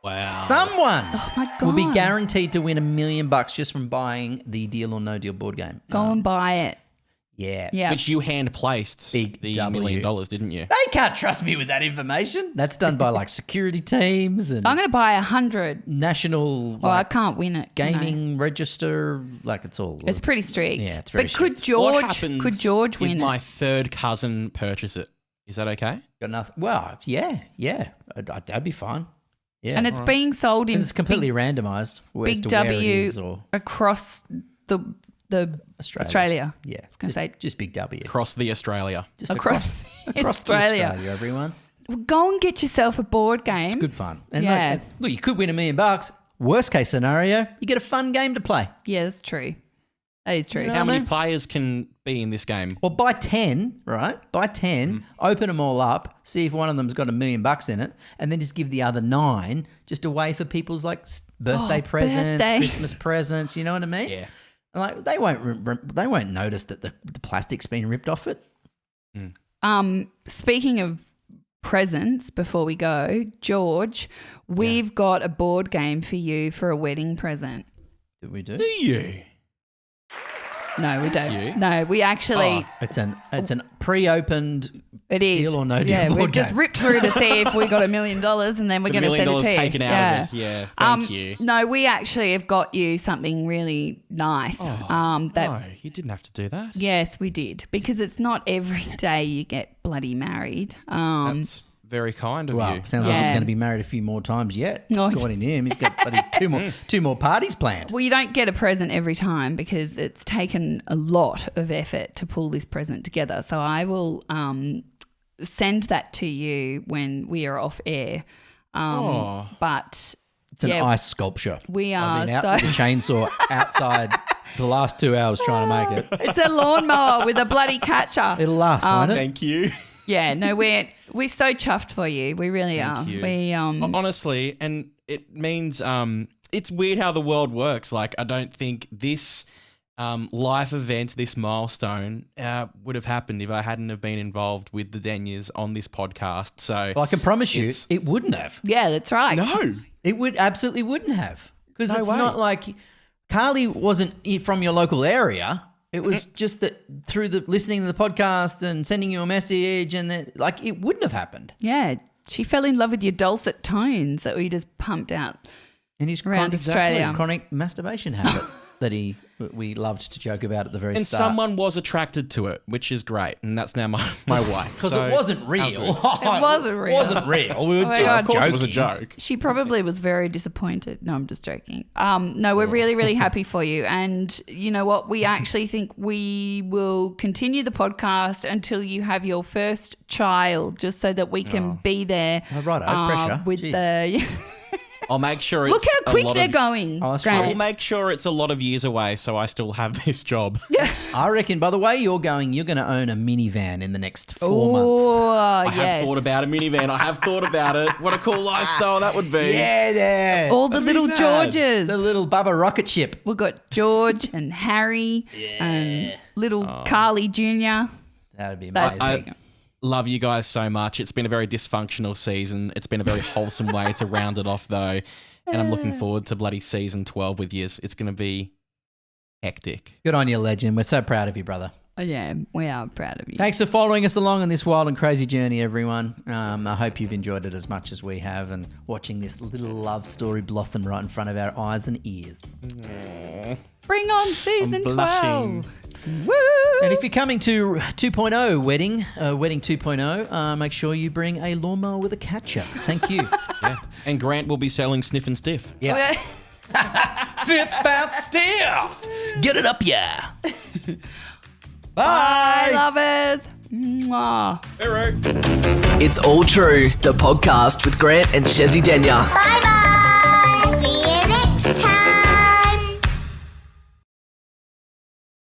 Speaker 10: Wow.
Speaker 8: Someone
Speaker 9: my
Speaker 8: will be
Speaker 9: God.
Speaker 8: guaranteed to win $1 million just from buying the Deal or No Deal board game.
Speaker 9: Go and buy it.
Speaker 8: Yeah.
Speaker 9: Yeah.
Speaker 10: Which you hand placed
Speaker 8: Big
Speaker 10: the
Speaker 8: W.
Speaker 10: $1 million, didn't you?
Speaker 8: They can't trust me with that information. That's done by like security teams and
Speaker 9: I'm going to buy 100.
Speaker 8: national
Speaker 9: Well, I
Speaker 8: like,
Speaker 9: can't win it.
Speaker 8: gaming register. Like it's all.
Speaker 9: It's pretty strict.
Speaker 8: Yeah, it's very
Speaker 9: But could
Speaker 8: strict.
Speaker 10: What
Speaker 9: George
Speaker 10: happens
Speaker 9: win
Speaker 10: if
Speaker 9: it?
Speaker 10: my third cousin purchase it? Is that okay?
Speaker 8: Got nothing. Well, yeah. That'd be fine. Yeah.
Speaker 9: And it's being sold in
Speaker 8: Because it's completely randomized as
Speaker 9: Big
Speaker 8: to where it
Speaker 9: W
Speaker 8: is or
Speaker 9: across the Australia.
Speaker 8: Yeah.
Speaker 9: gonna say-
Speaker 8: Just big W.
Speaker 10: Across the Australia.
Speaker 8: Just
Speaker 9: across
Speaker 8: Australia.
Speaker 9: Australia.
Speaker 8: Everyone.
Speaker 9: Well, go and get yourself a board game.
Speaker 8: It's good fun. And
Speaker 9: Yeah.
Speaker 8: look, you could win $1 million. Worst case scenario, you get a fun game to play.
Speaker 9: Yeah, that's true. That is true.
Speaker 8: You know
Speaker 10: How
Speaker 8: what I
Speaker 10: many
Speaker 8: mean?
Speaker 10: players can be in this game?
Speaker 8: Well, buy 10, right? Buy 10, open them all up, see if one of them's got $1 million in it, and then just give the other 9 just away for people's like birthday presents,
Speaker 9: birthdays.
Speaker 8: Christmas presents. You know what I mean?
Speaker 10: Yeah.
Speaker 8: And, like they won't notice that the plastic's been ripped off it.
Speaker 9: Speaking of presents, before we go, George, we've got a board game for you for a wedding present.
Speaker 8: Did we do?
Speaker 10: Do you?
Speaker 9: No, we
Speaker 10: You?
Speaker 9: don't. No, we actually.
Speaker 8: It's an pre-opened
Speaker 9: It is.
Speaker 8: Deal or No Deal
Speaker 9: Yeah,
Speaker 8: board
Speaker 9: we've just
Speaker 8: game.
Speaker 9: ripped through to see if we got $1 million, and then we're
Speaker 10: The
Speaker 9: going to
Speaker 10: $1
Speaker 9: send
Speaker 10: million
Speaker 9: it to you.
Speaker 10: taken out of it. Yeah, thank you.
Speaker 9: No, we actually have got you something really nice.
Speaker 10: No, you didn't have to do that.
Speaker 9: Yes, we did, because it's not every day you get bloody married.
Speaker 10: That's very kind of
Speaker 8: Well,
Speaker 10: you.
Speaker 8: sounds like he's
Speaker 9: Yeah.
Speaker 8: going to be married a few more times yet.
Speaker 9: No.
Speaker 8: According to him, he's got bloody two more parties planned.
Speaker 9: Well, you don't get a present every time because it's taken a lot of effort to pull this present together. So I will send that to you when we are off air. But
Speaker 8: It's an ice sculpture.
Speaker 9: we
Speaker 8: I've
Speaker 9: are
Speaker 8: been out
Speaker 9: so
Speaker 8: with the chainsaw outside for the last 2 hours trying to make it.
Speaker 9: it's a lawnmower with a bloody catcher.
Speaker 8: It'll last, won't it?
Speaker 10: Thank you.
Speaker 9: Yeah, no, we're so chuffed for you. We really are.
Speaker 10: Thank you.
Speaker 9: We
Speaker 10: Honestly, and it means it's weird how the world works. Like, I don't think this life event, this milestone, would have happened if I hadn't have been involved with the Denyers on this podcast. So,
Speaker 8: Well, I can promise you,
Speaker 10: It's-
Speaker 8: it wouldn't have.
Speaker 9: yeah, that's right.
Speaker 10: no.
Speaker 8: It would absolutely wouldn't have. Because
Speaker 10: No
Speaker 8: it's
Speaker 10: way.
Speaker 8: not like Carly wasn't from your local area. It was just that through the listening to the podcast and sending you a message, and that like it wouldn't have happened.
Speaker 9: Yeah, she fell in love with your dulcet tones that we just pumped out.
Speaker 8: And his
Speaker 9: Around Australia.
Speaker 8: chronic masturbation habit that we loved to joke about at the very
Speaker 10: And
Speaker 8: start.
Speaker 10: someone was attracted to it, which is great. And that's now my wife.
Speaker 8: Because
Speaker 10: So,
Speaker 8: it wasn't
Speaker 10: how
Speaker 8: real.
Speaker 10: good.
Speaker 9: It wasn't real.
Speaker 8: It wasn't real. We were
Speaker 9: Oh my
Speaker 8: just
Speaker 9: God.
Speaker 10: Of course,
Speaker 8: joking.
Speaker 10: it was a joke.
Speaker 9: She probably was very disappointed. No, I'm just joking. No, we're really, really happy for you. And you know what? We actually think we will continue the podcast until you have your first child, just so that we can be there.
Speaker 8: Oh, righto, pressure.
Speaker 9: With
Speaker 8: Jeez.
Speaker 9: the
Speaker 10: I'll make sure
Speaker 9: look
Speaker 10: it's
Speaker 9: how quick
Speaker 10: a lot
Speaker 9: they're
Speaker 10: of,
Speaker 9: going.
Speaker 8: Oh, that's
Speaker 9: Grant.
Speaker 8: true.
Speaker 10: I'll make sure it's a lot of years away so I still have this job.
Speaker 8: I reckon, by the way you're going to own a minivan in the next 4 months.
Speaker 9: Oh,
Speaker 10: I
Speaker 9: yes.
Speaker 10: have thought about a minivan. I have thought about it. What a cool lifestyle that would be.
Speaker 8: Yeah.
Speaker 9: All the little
Speaker 10: bad.
Speaker 9: Georges.
Speaker 8: The little Bubba rocket ship.
Speaker 9: We've got George and Harry and little Carly Jr.
Speaker 8: That'd be
Speaker 9: That's
Speaker 8: amazing.
Speaker 9: big.
Speaker 10: Love you guys so much. It's been a very dysfunctional season. It's been a very wholesome way to round it off, though. And I'm looking forward to bloody season 12 with you. It's going to be hectic.
Speaker 8: Good on you, legend. We're so proud of you, brother.
Speaker 9: Yeah, we are proud of you.
Speaker 8: Thanks for following us along on this wild and crazy journey, everyone. I hope you've enjoyed it as much as we have and watching this little love story blossom right in front of our eyes and ears.
Speaker 9: Bring on season
Speaker 10: I'm blushing.
Speaker 9: 12. Woo!
Speaker 8: And if you're coming to 2.0 wedding 2.0, make sure you bring a lawnmower with a catcher. Thank you.
Speaker 10: Yeah. And Grant will be selling Sniff and Stiff.
Speaker 8: Yeah. Sniff out stiff. Get it up, yeah.
Speaker 9: Bye,
Speaker 8: Bye.
Speaker 9: lovers. Mwah.
Speaker 7: It's All True, the podcast with Grant and Shezzy Denya.
Speaker 4: Bye bye. See you next time.